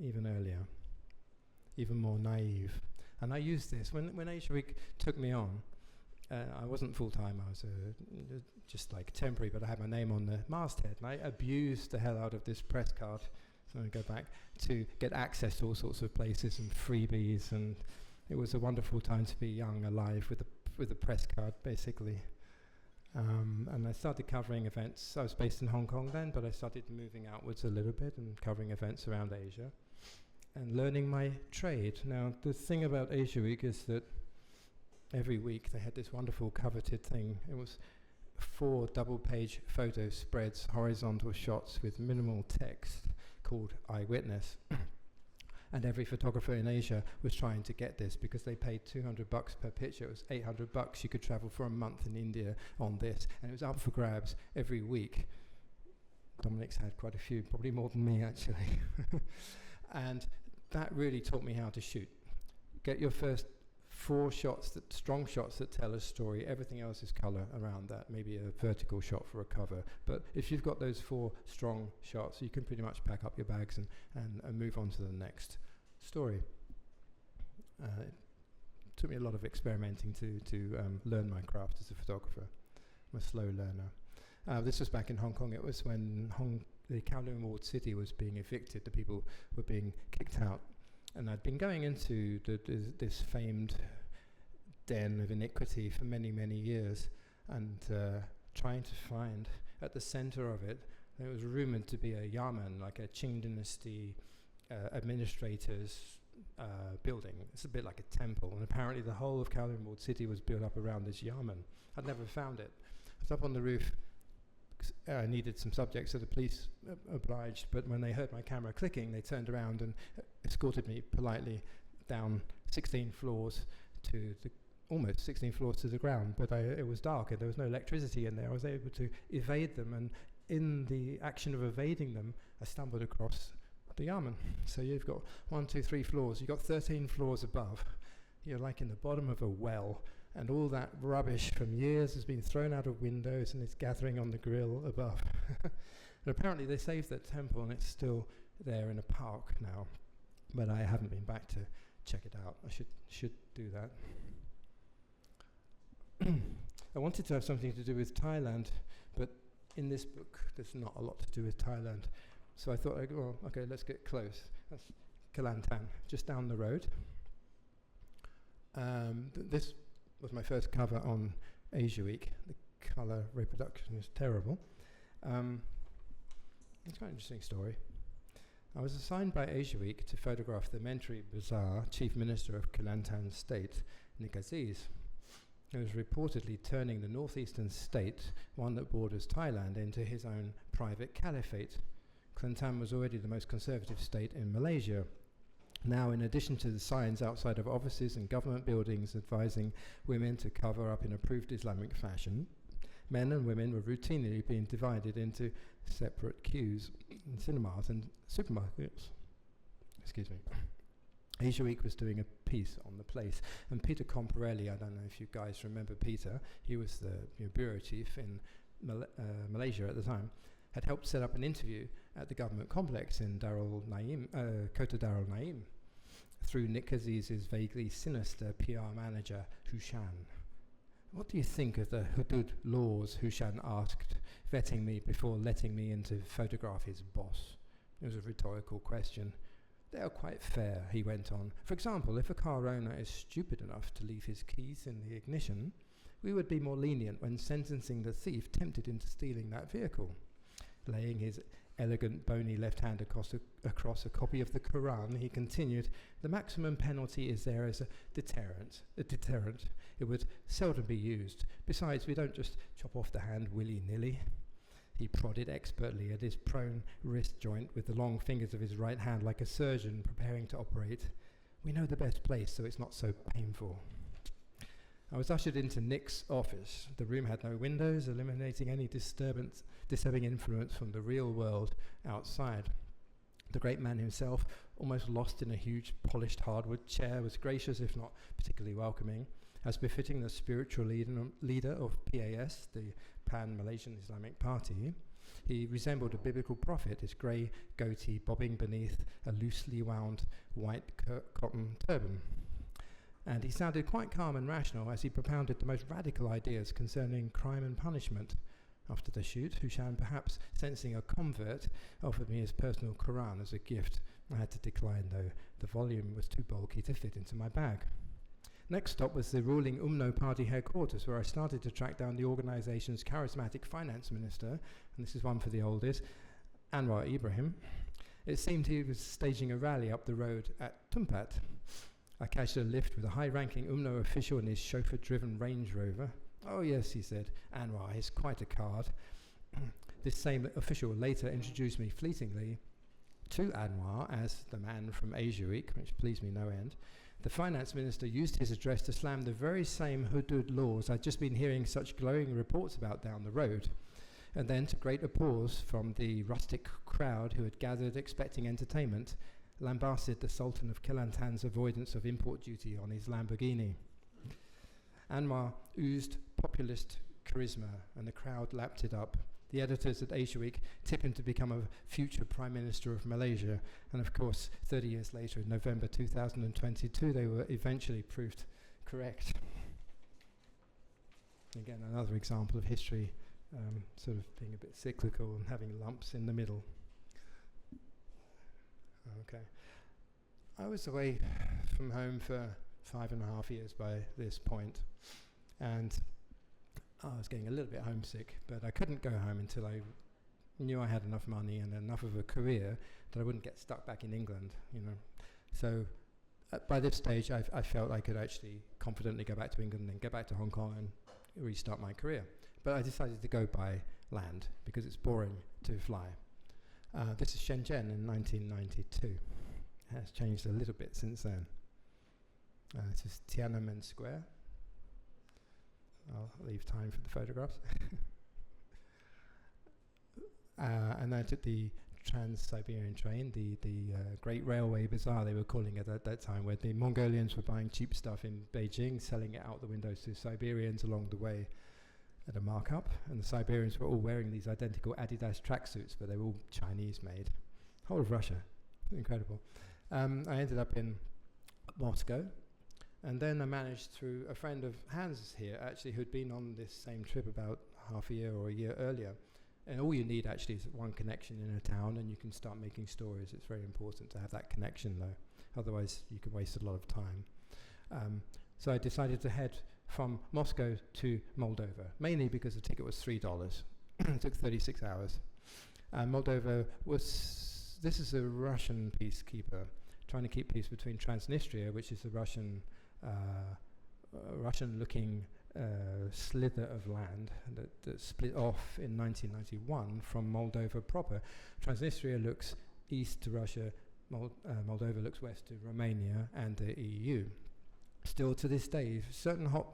Even earlier, even more naive. And I used this when Asia Week took me on. I wasn't full-time, I was just like temporary, but I had my name on the masthead, and I abused the hell out of this press card. So I go back to get access to all sorts of places and freebies, and it was a wonderful time to be young, alive, with a press card, basically. And I started covering events. I was based in Hong Kong then, but I started moving outwards a little bit and covering events around Asia and learning my trade. Now, the thing about Asia Week is that every week they had this wonderful coveted thing. It was 4 double-page photo spreads, horizontal shots with minimal text called Eyewitness. And every photographer in Asia was trying to get this because they paid $200 per picture. It was $800. You could travel for a month in India on this. And it was up for grabs every week. Dominic's had quite a few, probably more than me actually. And that really taught me how to shoot. Get your first 4 shots, strong shots that tell a story. Everything else is color around that, maybe a vertical shot for a cover. But if you've got those 4 strong shots, you can pretty much pack up your bags and move on to the next story. It took me a lot of experimenting to learn my craft as a photographer. I'm a slow learner. This was back in Hong Kong. It was when the Kowloon walled city was being evicted. The people were being kicked out. And I'd been going into this famed den of iniquity for many, many years, and trying to find at the center of it, there was rumored to be a yamen, like a Qing dynasty administrator's building. It's a bit like a temple, and apparently the whole of Kowloon walled city was built up around this yamen. I'd never found it. I was up on the roof. I needed some subjects, so the police obliged, but when they heard my camera clicking, they turned around and escorted me politely down 16 floors to almost 16 floors to the ground, but it was dark and there was no electricity in there. I was able to evade them, and in the action of evading them, I stumbled across the yamen. So you've got 1, 2, 3 floors. You've got 13 floors above. You're like in the bottom of a well, and all that rubbish from years has been thrown out of windows and it's gathering on the grill above. And apparently they saved that temple and it's still there in a park now. But I haven't been back to check it out. I should do that. I wanted to have something to do with Thailand, but in this book there's not a lot to do with Thailand. So I thought, well, okay, let's get close. That's Kelantan, just down the road. This was my first cover on Asia Week. The colour reproduction is terrible. It's quite an interesting story. I was assigned by Asia Week to photograph the mentally bizarre Chief Minister of Kelantan State, Nik Aziz, who was reportedly turning the northeastern state, one that borders Thailand, into his own private caliphate. Kelantan was already the most conservative state in Malaysia. Now, in addition to the signs outside of offices and government buildings advising women to cover up in approved Islamic fashion, men and women were routinely being divided into separate queues in cinemas and supermarkets. Excuse me. Asia Week was doing a piece on the place, and Peter Comparelli, I don't know if you guys remember Peter, he was the bureau chief in Malaysia at the time, had helped set up an interview at the government complex in Kota Darul Naim through Nik Aziz's vaguely sinister PR manager, Hushan. What do you think of the Hudud laws, Hushan asked, vetting me before letting me in to photograph his boss? It was a rhetorical question. They are quite fair, he went on. For example, if a car owner is stupid enough to leave his keys in the ignition, we would be more lenient when sentencing the thief tempted into stealing that vehicle. Laying his elegant, bony left hand across a copy of the Quran, he continued, the maximum penalty is there as a deterrent. It would seldom be used. Besides, we don't just chop off the hand willy-nilly. He prodded expertly at his prone wrist joint with the long fingers of his right hand like a surgeon preparing to operate. We know the best place, so it's not so painful. I was ushered into Nick's office. The room had no windows, eliminating any disturbing influence from the real world outside. The great man himself, almost lost in a huge polished hardwood chair, was gracious if not particularly welcoming, as befitting the spiritual leader of PAS, the Pan-Malaysian Islamic Party. He resembled a biblical prophet, his grey goatee bobbing beneath a loosely wound white cotton turban. And he sounded quite calm and rational as he propounded the most radical ideas concerning crime and punishment. After the shoot, Hushan, perhaps sensing a convert, offered me his personal Quran as a gift. I had to decline, though. The volume was too bulky to fit into my bag. Next stop was the ruling UMNO party headquarters, where I started to track down the organization's charismatic finance minister, and this is one for the oldest, Anwar Ibrahim. It seemed he was staging a rally up the road at Tumpat. I catched a lift with a high-ranking UMNO official in his chauffeur-driven Range Rover. Oh yes, he said, Anwar is quite a card. This same official later introduced me fleetingly to Anwar as the man from Asia Week, which pleased me no end. The finance minister used his address to slam the very same Hudud laws I'd just been hearing such glowing reports about down the road. And then, to great applause from the rustic crowd who had gathered expecting entertainment, lambasted the Sultan of Kelantan's avoidance of import duty on his Lamborghini. Anwar oozed populist charisma, and the crowd lapped it up. The editors at Asia Week tipped him to become a future Prime Minister of Malaysia, and of course, 30 years later, in November 2022, they were eventually proved correct. Again, another example of history sort of being a bit cyclical and having lumps in the middle. Okay. I was away from home for 5.5 years by this point, and I was getting a little bit homesick, but I couldn't go home until I knew I had enough money and enough of a career that I wouldn't get stuck back in England, you know. So by this stage, I felt I could actually confidently go back to England and get back to Hong Kong and restart my career. But I decided to go by land because it's boring to fly. This is Shenzhen in 1992. It has changed a little bit since then. This is Tiananmen Square. I'll leave time for the photographs. And I took the Trans-Siberian train, the Great Railway Bazaar, they were calling it at that time, where the Mongolians were buying cheap stuff in Beijing, selling it out the windows to Siberians along the way at a markup. And the Siberians were all wearing these identical Adidas tracksuits, but they were all Chinese made. Whole of Russia. Incredible. I ended up in Moscow. And then I managed, through a friend of Hans here, actually, who'd been on this same trip about half a year or a year earlier, And all you need actually is one connection in a town, and you can start making stories. It's very important to have that connection, though. Otherwise, you can waste a lot of time. So I decided to head from Moscow to Moldova, mainly because the ticket was $3. It took 36 hours. Moldova was, this is a Russian peacekeeper trying to keep peace between Transnistria, which is a Russian-looking slither of land that split off in 1991 from Moldova proper. Transnistria looks east to Russia, Moldova looks west to Romania and the EU. Still to this day, certain hot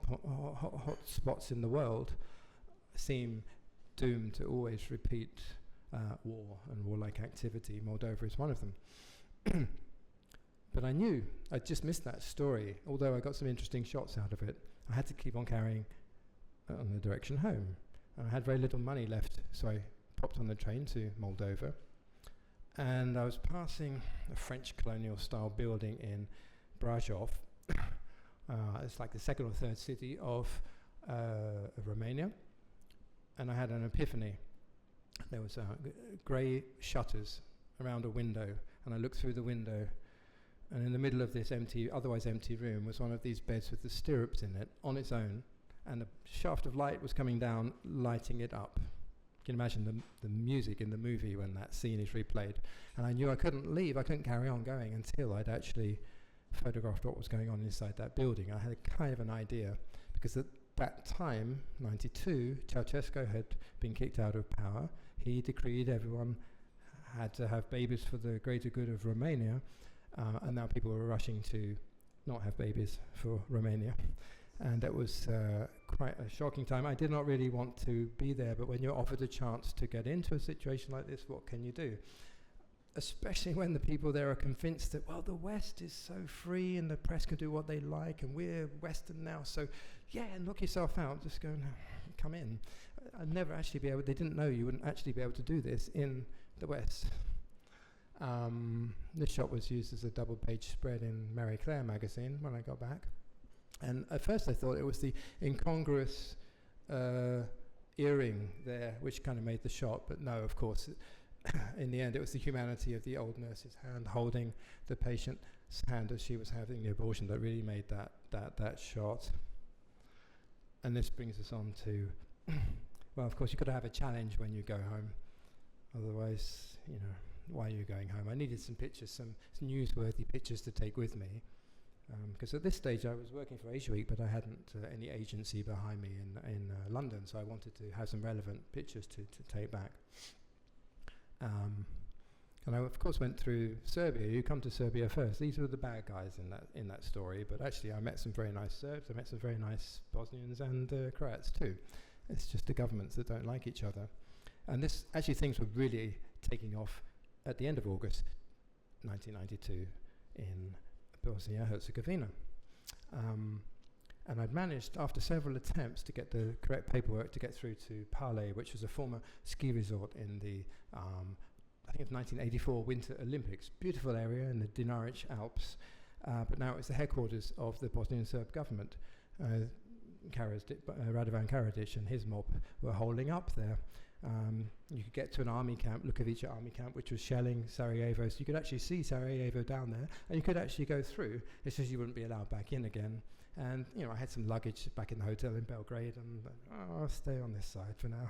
spots in the world seem doomed to always repeat war and warlike activity. Moldova is one of them. But I knew I'd just missed that story, although I got some interesting shots out of it. I had to keep on carrying on the direction home. And I had very little money left, so I popped on the train to Moldova. And I was passing a French colonial-style building in Brajov. It's like the second or third city of Romania. And I had an epiphany. There was grey shutters around a window, and I looked through the window, and in the middle of this otherwise empty room was one of these beds with the stirrups in it on its own, and a shaft of light was coming down, lighting it up. You can imagine the music in the movie when that scene is replayed. And I knew I couldn't leave, I couldn't carry on going until I'd actually photographed what was going on inside that building. I had kind of an idea, because at that time, 92, Ceausescu had been kicked out of power. He decreed everyone had to have babies for the greater good of Romania, and now people were rushing to not have babies for Romania. And that was quite a shocking time. I did not really want to be there, but when you're offered a chance to get into a situation like this, what can you do? Especially when the people there are convinced that, well, the West is so free and the press can do what they like and we're Western now, so yeah, knock yourself out, just go and come in. I'd never actually be able, they didn't know you wouldn't actually be able to do this in the West. This shot was used as a double-page spread in Marie Claire magazine when I got back. And at first I thought it was the incongruous earring there, which kind of made the shot, but no, of course, in the end it was the humanity of the old nurse's hand holding the patient's hand as she was having the abortion that really made that shot. And this brings us on to, well, of course, you've got to have a challenge when you go home. Otherwise, you know, why are you going home? I needed some pictures, some newsworthy pictures to take with me. Because at this stage I was working for Asia Week, but I hadn't any agency behind me in London, so I wanted to have some relevant pictures to take back. And I, of course, went through Serbia. You come to Serbia first. These were the bad guys in that story, but actually I met some very nice Serbs, I met some very nice Bosnians and Croats too. It's just the governments that don't like each other. And this, actually things were really taking off at the end of August 1992 in Bosnia-Herzegovina. And I'd managed, after several attempts, to get the correct paperwork to get through to Pale, which was a former ski resort in the, I think, 1984 Winter Olympics. Beautiful area in the Dinaric Alps, but now it's the headquarters of the Bosnian Serb government. Radovan Karadzic and his mob were holding up there. You could get to an army camp, Lukovica army camp, which was shelling Sarajevo, so you could actually see Sarajevo down there, and you could actually go through. It's just you wouldn't be allowed back in again. And, you know, I had some luggage back in the hotel in Belgrade, and I'll stay on this side for now.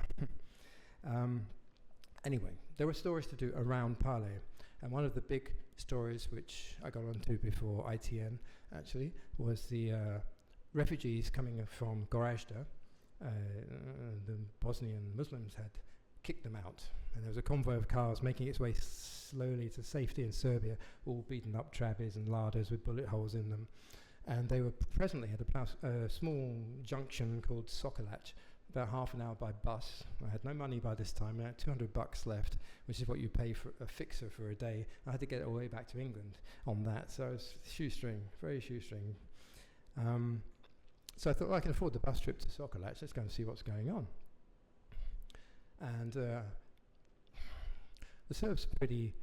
Anyway, there were stories to do around Pale, and one of the big stories which I got onto before ITN, actually, was the refugees coming from Gorazda. The Bosnian Muslims had kicked them out, and there was a convoy of cars making its way slowly to safety in Serbia, all beaten up trabbies and larders with bullet holes in them. And they were presently at a small junction called Sokolac, about half an hour by bus. I had no money by this time. I had $200 left, which is what you pay for a fixer for a day. I had to get all the way back to England on that, so I was shoestring, very shoestring. So I thought, well, I can afford the bus trip to Sokolac, let's go and see what's going on. And the Serbs are pretty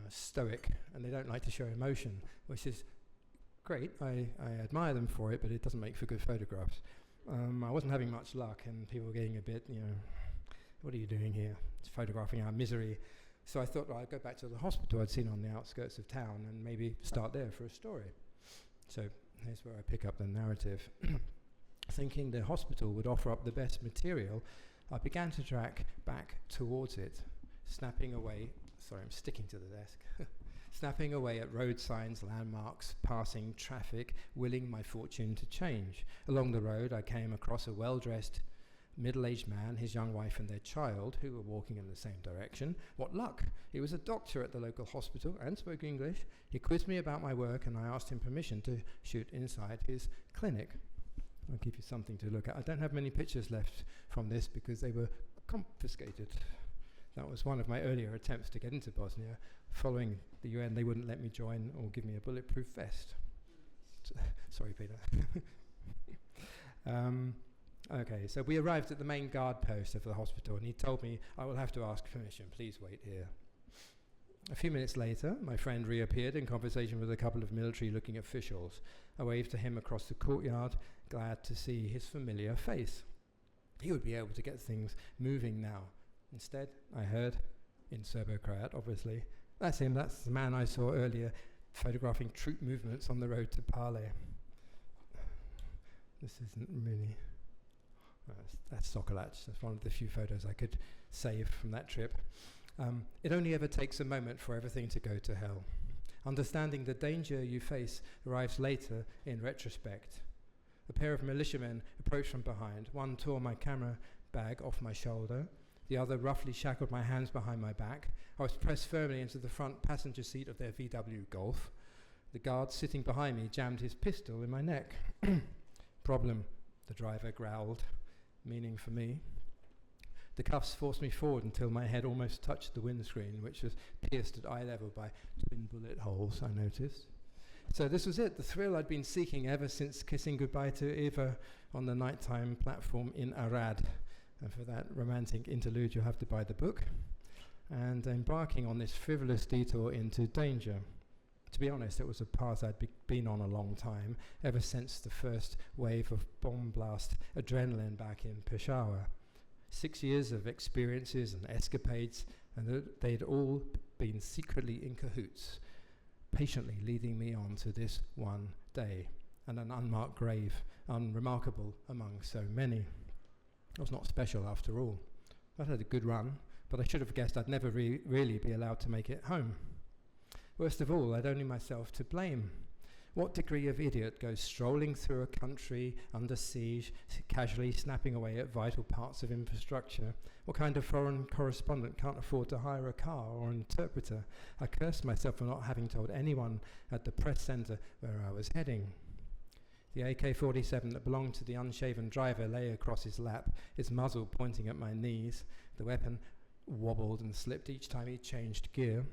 stoic, and they don't like to show emotion, which is great. I admire them for it, but it doesn't make for good photographs. I wasn't having much luck, and people were getting a bit, you know, what are you doing here? It's photographing our misery. So I thought, well, I'd go back to the hospital I'd seen on the outskirts of town and maybe start there for a story. So here's where I pick up the narrative. Thinking the hospital would offer up the best material, I began to track back towards it, snapping away, sorry, I'm sticking to the desk, snapping away at road signs, landmarks, passing traffic, willing my fortune to change. Along the road, I came across a well-dressed, middle-aged man, his young wife and their child, who were walking in the same direction. What luck! He was a doctor at the local hospital and spoke English. He quizzed me about my work and I asked him permission to shoot inside his clinic. I'll give you something to look at. I don't have many pictures left from this because they were confiscated. That was one of my earlier attempts to get into Bosnia. Following the UN, they wouldn't let me join or give me a bulletproof vest. Sorry, Peter. Okay, so we arrived at the main guard post of the hospital and he told me, I will have to ask permission, please wait here. A few minutes later, my friend reappeared in conversation with a couple of military-looking officials. I waved to him across the courtyard, glad to see his familiar face. He would be able to get things moving now. Instead, I heard, in Serbo-Croat obviously, that's him, that's the man I saw earlier, photographing troop movements on the road to Pale. This isn't really... that's Sokolac. That's one of the few photos I could save from that trip. It only ever takes a moment for everything to go to hell. Understanding the danger you face arrives later in retrospect. A pair of militiamen approached from behind. One tore my camera bag off my shoulder. The other roughly shackled my hands behind my back. I was pressed firmly into the front passenger seat of their VW Golf. The guard sitting behind me jammed his pistol in my neck. Problem, the driver growled, meaning for me. The cuffs forced me forward until my head almost touched the windscreen, which was pierced at eye level by twin bullet holes, I noticed. So this was it, the thrill I'd been seeking ever since kissing goodbye to Eva on the nighttime platform in Arad. And for that romantic interlude, you'll have to buy the book. And embarking on this frivolous detour into danger. To be honest, it was a path I'd been on a long time, ever since the first wave of bomb blast adrenaline back in Peshawar. 6 years of experiences and escapades, and they'd all been secretly in cahoots, patiently leading me on to this one day, and an unmarked grave, unremarkable among so many. I was not special after all. I'd had a good run, but I should have guessed I'd never really be allowed to make it home. Worst of all, I'd only myself to blame. What degree of idiot goes strolling through a country under siege, casually snapping away at vital parts of infrastructure? What kind of foreign correspondent can't afford to hire a car or an interpreter? I cursed myself for not having told anyone at the press centre where I was heading. The AK-47 that belonged to the unshaven driver lay across his lap, its muzzle pointing at my knees. The weapon wobbled and slipped each time he changed gear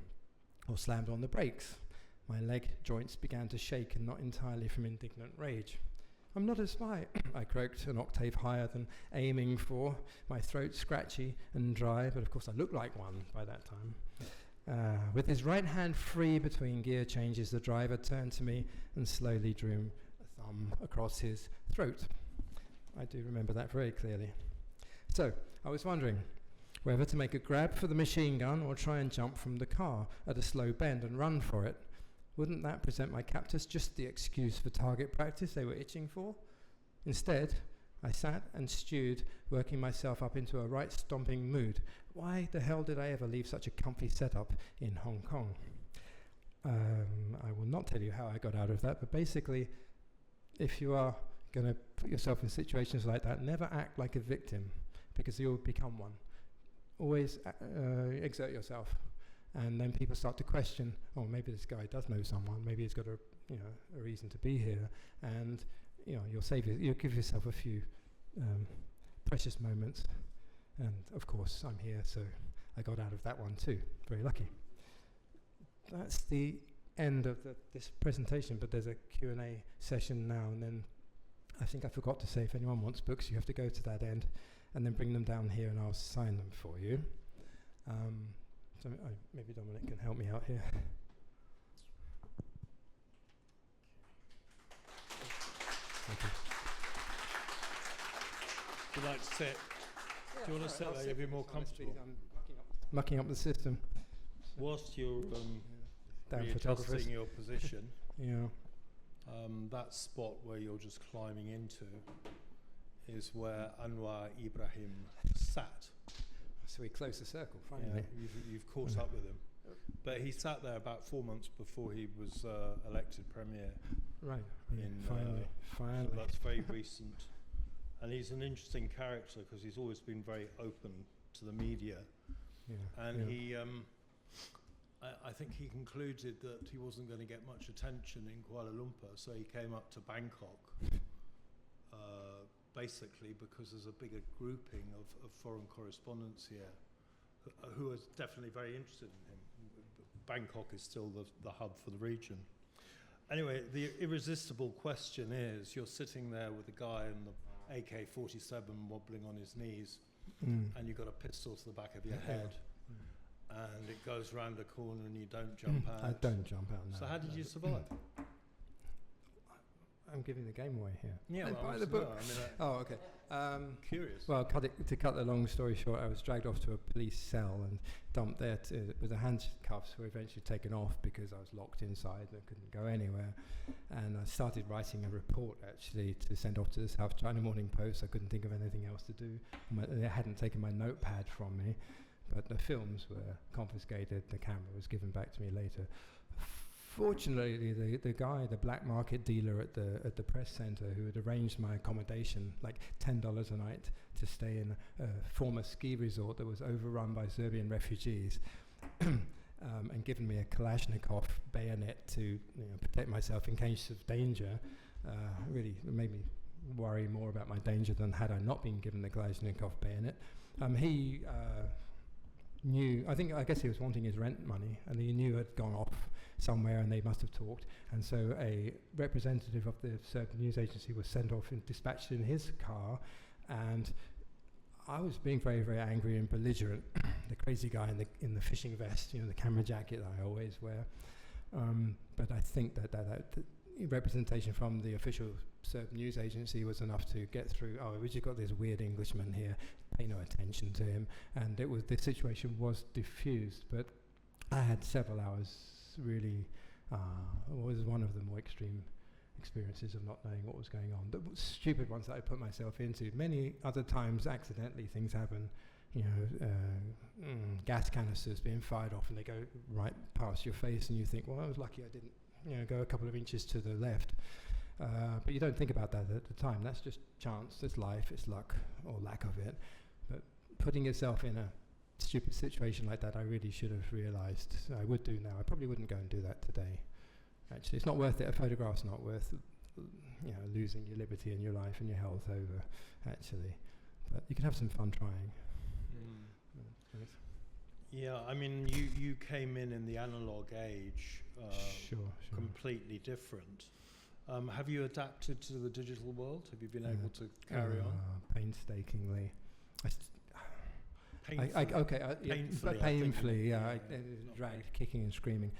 or slammed on the brakes. My leg joints began to shake, and not entirely from indignant rage. I'm not a spy, I croaked, an octave higher than aiming for, my throat scratchy and dry, but of course I looked like one by that time. With his right hand free between gear changes, the driver turned to me and slowly drew a thumb across his throat. I do remember that very clearly. So, I was wondering whether to make a grab for the machine gun or try and jump from the car at a slow bend and run for it. Wouldn't that present my captors just the excuse for target practice they were itching for? Instead, I sat and stewed, working myself up into a right stomping mood. Why the hell did I ever leave such a comfy setup in Hong Kong? I will not tell you how I got out of that, but basically, if you are going to put yourself in situations like that, never act like a victim, because you'll become one. Always exert yourself. And then people start to question, oh, maybe this guy does know someone, maybe he's got a reason to be here, and you'll give yourself a few precious moments. And of course, I'm here, so I got out of that one too. Very lucky. That's the end of this presentation, but there's a Q&A session now, and then I think I forgot to say, if anyone wants books, you have to go to that end and then bring them down here, and I'll sign them for you. So maybe Dominic can help me out here. Thank you. Would you like to sit? Do you want to sit there? You'll be more comfortable. I'm mucking up the system. Whilst you're Down photographers. readjusting your position, Yeah. that spot where you're just climbing into is where Anwar Ibrahim sat. So we closed the circle, Yeah, finally. you've caught up with him. But he sat there about 4 months before he was elected premier. Right. Finally. So Finally. that's very recent. And he's an interesting character because he's always been very open to the media. Yeah. And yeah. he, I think he concluded that he wasn't going to get much attention in Kuala Lumpur, so he came up to Bangkok, basically because there's a bigger grouping of foreign correspondents here who are definitely very interested in him. Bangkok is still the hub for the region. Anyway, the irresistible question is, you're sitting there with a guy in the AK-47 wobbling on his knees, and you've got a pistol to the back of your head, and it goes round a corner and you don't jump out. I don't jump out, no. So how did you survive? I'm giving the game away here. Yeah, I well, buy I the know, book. I mean, Oh, okay. curious. Well, to cut the long story short, I was dragged off to a police cell and dumped there with the handcuffs were eventually taken off because I was locked inside and couldn't go anywhere. And I started writing a report, actually, to send off to the South China Morning Post. I couldn't think of anything else to do. They hadn't taken my notepad from me, but the films were confiscated. The camera was given back to me later. Fortunately, the guy, the black market dealer at the press center who had arranged my accommodation, like $10 a night to stay in a former ski resort that was overrun by Serbian refugees, and given me a Kalashnikov bayonet to protect myself in case of danger, really made me worry more about my danger than had I not been given the Kalashnikov bayonet. He knew, I guess he was wanting his rent money, and he knew I'd gone off somewhere and they must have talked, and so a representative of the Serb news agency was sent off and dispatched in his car, and I was being very, very angry and belligerent. The crazy guy in the fishing vest, the camera jacket that I always wear, but I think that the representation from the official Serb news agency was enough to get through. Oh, we just got this weird Englishman here, pay no attention to him, and the situation was diffused, but I had several hours really, was one of the more extreme experiences of not knowing what was going on. The stupid ones that I put myself into. Many other times, accidentally, things happen. Gas canisters being fired off and they go right past your face, and you think, well, I was lucky I didn't, go a couple of inches to the left. But you don't think about that at the time. That's just chance. It's life. It's luck or lack of it. But putting yourself in a stupid situation like that, I really should have realised I would do now. I probably wouldn't go and do that today. Actually, it's not worth it. A photograph's not worth, losing your liberty and your life and your health over, actually. But you can have some fun trying. Yeah, I mean, you came in the analog age, Sure. completely different. Have you adapted to the digital world? Have you been able to carry on? Painstakingly. Painfully, I dragged, kicking and screaming.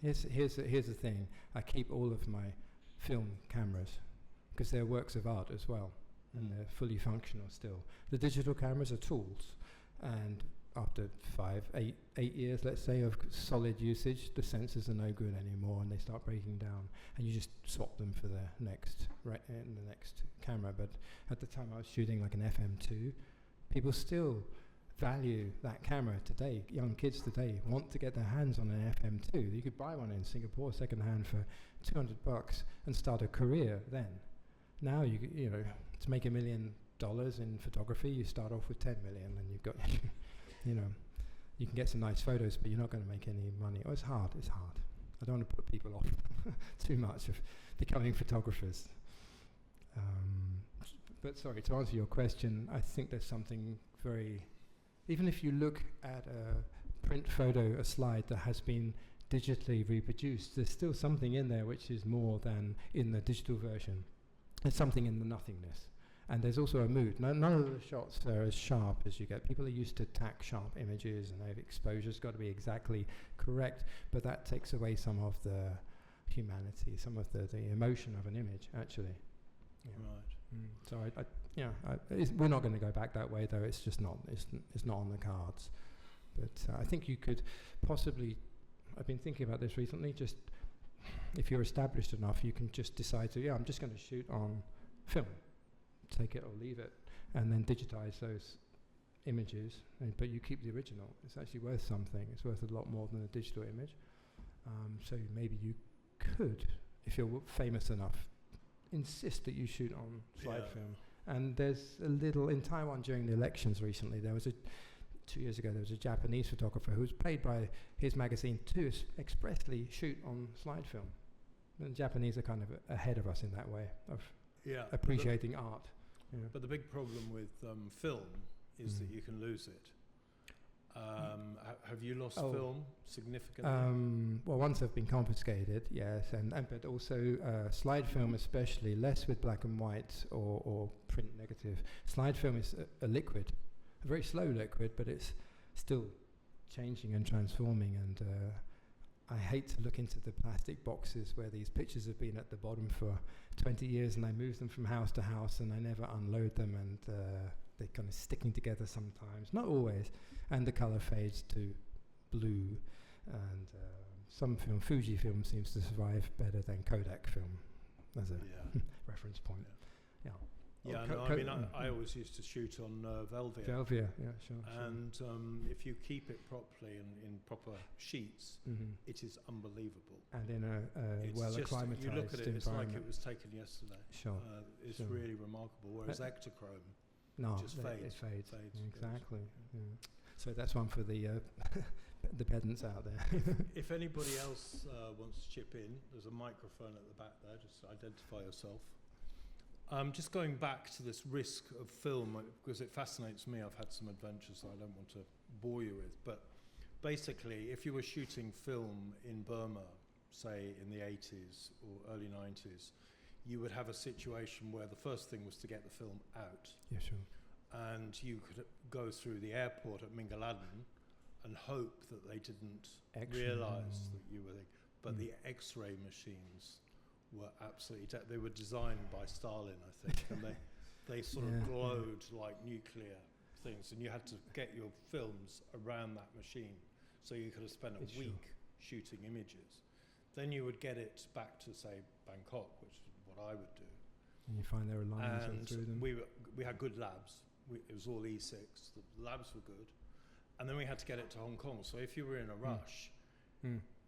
Here's the thing. I keep all of my film cameras because they're works of art as well, and they're fully functional still. The digital cameras are tools, and after 8 years, let's say, of solid usage, the sensors are no good anymore, and they start breaking down, and you just swap them for the next camera. But at the time, I was shooting like an FM2. People still value that camera today. Young kids today want to get their hands on an FM2. You could buy one in Singapore second-hand for $200 and start a career then. Now, to make $1 million in photography, you start off with 10 million, and you've got, you can get some nice photos, but you're not going to make any money. Oh, it's hard. I don't want to put people off too much of becoming photographers. But sorry, to answer your question, I think there's something very, even if you look at a print photo, a slide that has been digitally reproduced, there's still something in there which is more than in the digital version. There's something in the nothingness. And there's also a mood. None of the shots are as sharp as you get. People are used to tack sharp images, and their exposure's got to be exactly correct, but that takes away some of the humanity, some of the emotion of an image, actually. Right. So we're not going to go back that way, though. It's just not. It's not on the cards. But I think you could possibly. I've been thinking about this recently. Just if you're established enough, you can just decide to. I'm just going to shoot on film, take it or leave it, and then digitize those images. But you keep the original. It's actually worth something. It's worth a lot more than a digital image. So maybe you could, if you're famous enough, insist that you shoot on slide film. And there's a little in Taiwan during the elections recently. There was 2 years ago. There was a Japanese photographer who was paid by his magazine to expressly shoot on slide film. And the Japanese are kind of ahead of us in that way of appreciating art. But the big problem with film is that you can lose it. Have you lost film significantly? Well, once they've been confiscated, yes, and but also slide film, especially less with black and white or print negative. Slide film is a liquid, a very slow liquid, but it's still changing and transforming. And I hate to look into the plastic boxes where these pictures have been at the bottom for 20 years, and I move them from house to house, and I never unload them, and they're kind of sticking together sometimes, not always. And the color fades to blue, and some film, Fujifilm seems to survive better than Kodak film, as a reference point. I always used to shoot on Velvia. Velvia, yeah, sure. And if you keep it properly and in proper sheets, it is unbelievable. And in a well-acclimatized you look at it, it's like it was taken yesterday. Sure. It's really remarkable. Whereas Ektachrome just fades. It fades. Exactly. Yeah. So that's one for the the pedants out there. If anybody else wants to chip in, there's a microphone at the back there. Just identify yourself. Just going back to this risk of film, because it fascinates me. I've had some adventures that I don't want to bore you with. But basically, if you were shooting film in Burma, say in the 80s or early 90s, you would have a situation where the first thing was to get the film out. Yeah, sure. And you could go through the airport at Mingaladen and hope that they didn't realise that you were there. But the X-ray machines were absolutely... they were designed by Stalin, I think, and they sort of glowed like nuclear things, and you had to get your films around that machine, so you could have spent a week shooting images. Then you would get it back to, say, Bangkok, which is what I would do. And you find there are lines through them. We had good labs. It was all E6. The labs were good. And then we had to get it to Hong Kong. So if you were in a rush,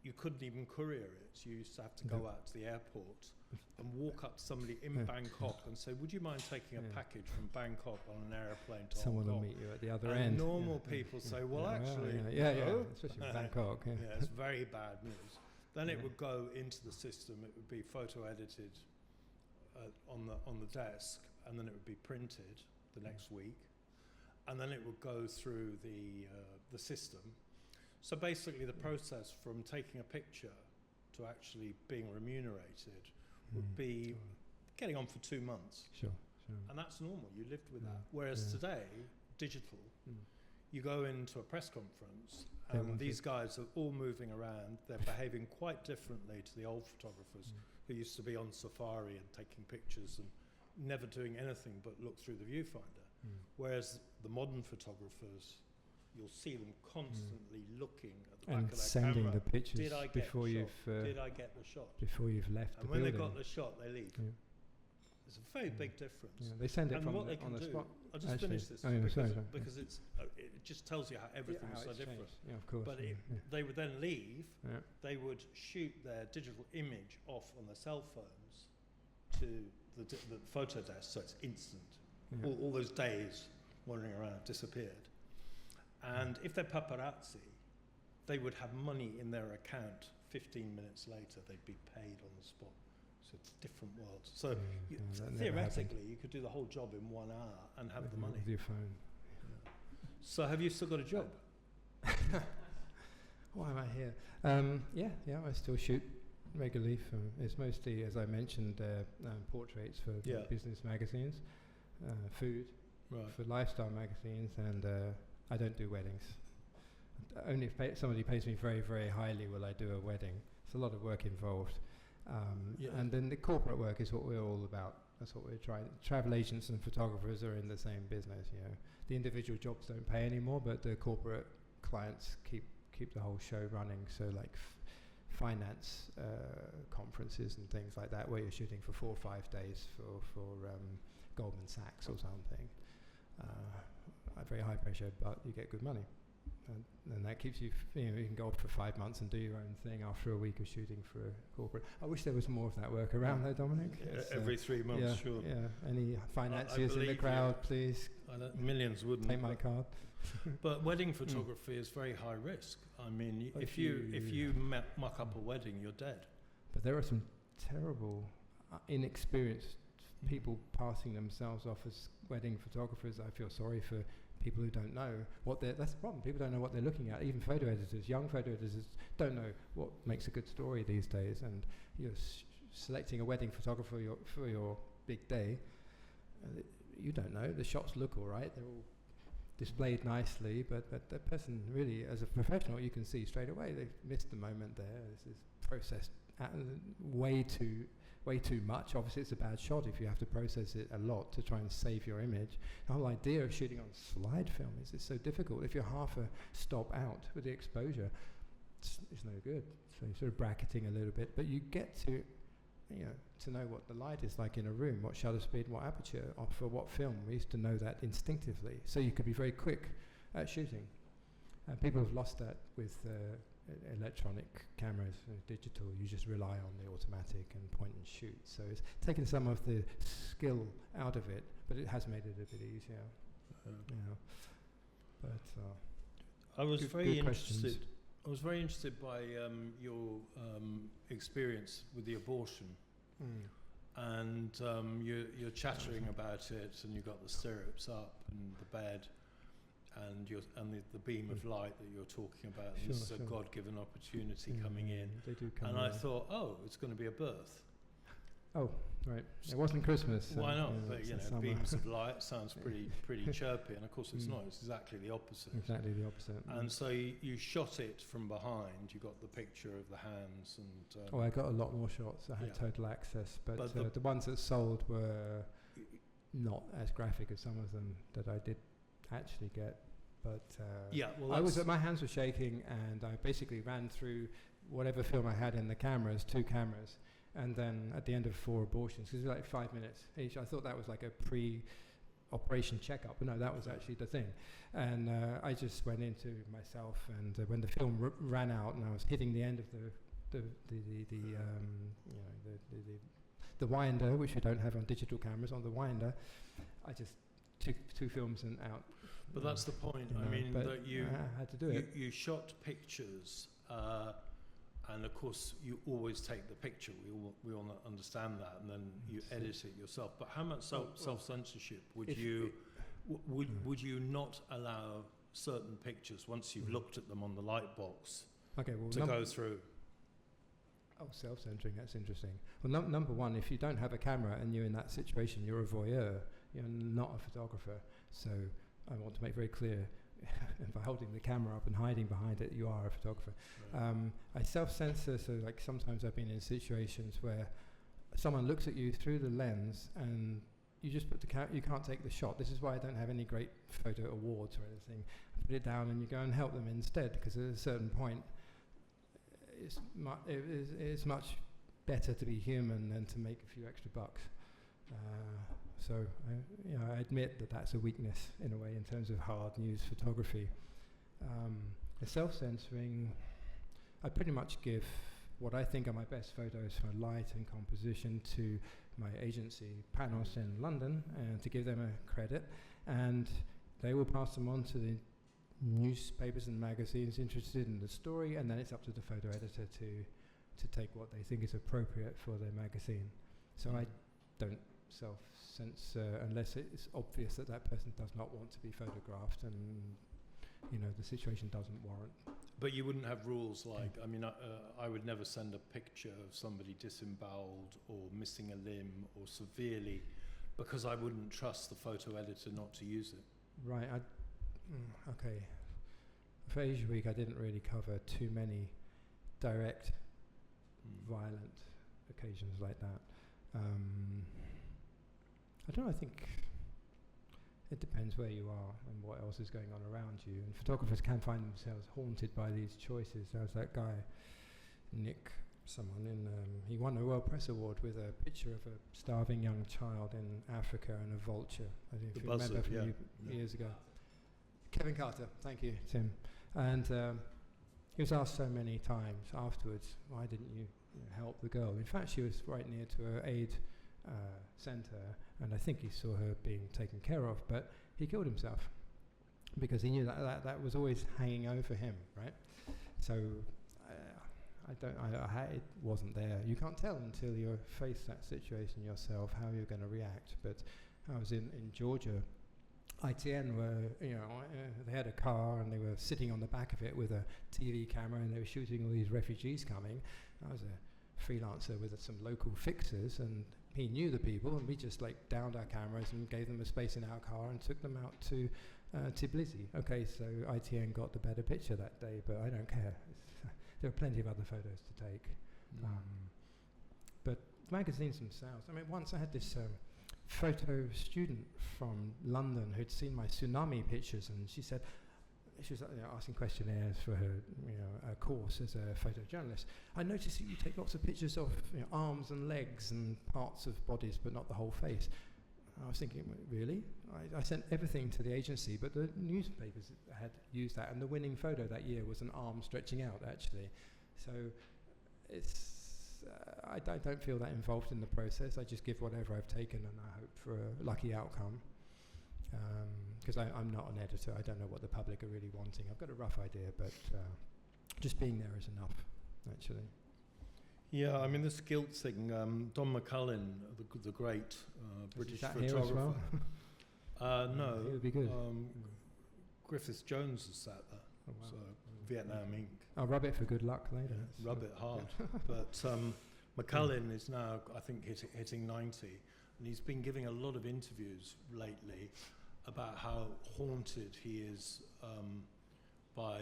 you couldn't even courier it. You used to have to go out to the airport and walk up to somebody in Bangkok and say, would you mind taking a package from Bangkok on an airplane to Someone Hong Kong? will meet you at the other and end. normal people say, well, actually, especially in Bangkok. Yeah, it's very bad news. Then it would go into the system. It would be photo edited on the desk, and then it would be printed the next week, and then it would go through the system. So basically, the process from taking a picture to actually being remunerated would be getting on for 2 months. Sure. And that's normal. You lived with that. Whereas today, digital, you go into a press conference, and these guys are all moving around. They're behaving quite differently to the old photographers who used to be on safari and taking pictures and never doing anything but look through the viewfinder. Whereas the modern photographers, you'll see them constantly looking at the back of their sending camera. the pictures Did I get before the you've shot? Did I get the shot? Before you've left and the when building. they got the shot, they leave. Yeah. There's a very big difference. Yeah, they send it and from what they on can the do, spot. I'll just finish this because it's it just tells you how everything's so different. Changed. Yeah, of course. But they would then leave. Yeah. They would shoot their digital image off on their cell phones to the photo desk, so it's instant. Yeah. All those days wandering around disappeared. And if they're paparazzi, they would have money in their account 15 minutes later. They'd be paid on the spot. So it's different worlds. So theoretically, you could do the whole job in 1 hour and have the money. With your phone. Yeah. So have you still got a job? Why am I here? I still shoot regularly. It's mostly, as I mentioned, portraits for business magazines, food, for lifestyle magazines, and I don't do weddings. Only if somebody pays me very, very highly will I do a wedding. It's a lot of work involved. And then the corporate work is what we're all about. That's what we're trying. Travel agents and photographers are in the same business. You know, the individual jobs don't pay anymore, but the corporate clients keep the whole show running. So like finance conferences and things like that, where you're shooting for 4 or 5 days for Goldman Sachs or something. Very high pressure, but you get good money. And that keeps you, you can go off for 5 months and do your own thing after a week of shooting for a corporate. I wish there was more of that work around though, Dominic. Every 3 months, sure. Yeah, any financiers in the crowd, please. Millions wouldn't. Take my card. But wedding photography is very high risk. I mean, if you muck up a wedding, you're dead. But there are some terrible, inexperienced people passing themselves off as wedding photographers. I feel sorry for people who don't know that's the problem. People don't know what they're looking at. Even photo editors, young photo editors, don't know what makes a good story these days. And you're selecting a wedding photographer for your big day. You don't know. The shots look all right. They're all displayed nicely, but that person really, as a professional, you can see straight away they've missed the moment there. This is processed way too much. Obviously, it's a bad shot if you have to process it a lot to try and save your image. The whole idea of shooting on slide film is it's so difficult. If you're half a stop out with the exposure, it's no good. So you're sort of bracketing a little bit, but you get to know what the light is like in a room, what shutter speed, what aperture, for what film. We used to know that instinctively, so you could be very quick at shooting. People have lost that with electronic cameras, digital. You just rely on the automatic and point and shoot. So it's taken some of the skill out of it, but it has made it a bit easier. But I was very interested. Questions. I was very interested by your experience with the abortion, and you're chattering about it, and you've got the stirrups up and the bed, and the beam of light that you're talking about. Sure, this is a God-given opportunity coming in. They do come and in. I thought, it's going to be a birth. Oh, right. It wasn't Christmas. Why not? But summer. Beams of light sounds pretty chirpy, and of course it's not. It's exactly the opposite. Exactly the opposite. And so you shot it from behind. You got the picture of the hands and. I got a lot more shots. I had total access, but the ones that sold were not as graphic as some of them that I did actually get. But my hands were shaking, and I basically ran through whatever film I had in the cameras, 2 cameras. And then at the end of 4 abortions, because it was like 5 minutes each, I thought that was like a pre-operation checkup, but no, that was actually the thing. And I just went into myself, and when the film ran out, and I was hitting the end of the winder, which we don't have on digital cameras, on the winder, I just took 2 films and out. But that's the point. I mean, that you had to do it. You shot pictures. And of course, you always take the picture. We all understand that, and then you edit it yourself. But how much self-censorship would you not allow certain pictures once you've looked at them on the light box to go through? Oh, self-censoring. That's interesting. Well, number one, if you don't have a camera and you're in that situation, you're a voyeur. You're not a photographer. So I want to make very clear. By holding the camera up and hiding behind it, you are a photographer. Right. I self-censor, so like sometimes I've been in situations where someone looks at you through the lens and you just put you can't take the shot. This is why I don't have any great photo awards or anything. Put it down and you go and help them instead, because at a certain point it's much better to be human than to make a few extra bucks. So I admit that that's a weakness in a way in terms of hard news photography. The self-censoring, I pretty much give what I think are my best photos for light and composition to my agency, Panos in London, to give them a credit, and they will pass them on to the newspapers and magazines interested in the story, and then it's up to the photo editor to take what they think is appropriate for their magazine. So I don't self-censor unless it's obvious that that person does not want to be photographed and the situation doesn't warrant. But you wouldn't have rules like, I would never send a picture of somebody disemboweled or missing a limb or severely, because I wouldn't trust the photo editor not to use it. Right. Okay. For Asia Week, I didn't really cover too many direct violent occasions like that. I don't know, I think it depends where you are and what else is going on around you. And photographers can find themselves haunted by these choices. There was that guy, Nick, he won a World Press Award with a picture of a starving young child in Africa and a vulture. I don't know if you remember from years ago. Kevin Carter, thank you, Tim. And he was asked so many times afterwards, why didn't you help the girl? In fact, she was right near to her aid centre, and I think he saw her being taken care of, but he killed himself because he knew that was always hanging over him, right? So it wasn't there. You can't tell until you face that situation yourself how you're going to react. But I was in Georgia. ITN they had a car and they were sitting on the back of it with a TV camera and they were shooting all these refugees coming. I was a freelancer with some local fixers and he knew the people and we just downed our cameras and gave them a space in our car and took them out to Tbilisi. Okay, so ITN got the better picture that day, but I don't care. There are plenty of other photos to take. But magazines themselves, I mean, once I had this photo student from London who'd seen my tsunami pictures, and she said, she was asking questionnaires for her course as a photojournalist. I noticed that you take lots of pictures of arms and legs and parts of bodies, but not the whole face. I was thinking, really? I sent everything to the agency, but the newspapers had used that, and the winning photo that year was an arm stretching out, actually. So it's I don't feel that involved in the process. I just give whatever I've taken, and I hope for a lucky outcome. Because I'm not an editor, I don't know what the public are really wanting. I've got a rough idea, but just being there is enough, actually. Yeah, I mean, this guilt thing, Don McCullin, the great British photographer. No. It would be good. Griffith Jones has sat there. Oh, wow. So Vietnam Inc. I'll rub it for good luck later. Yeah, rub it hard. But McCullin is now, I think, hitting 90. And he's been giving a lot of interviews lately about how haunted he is by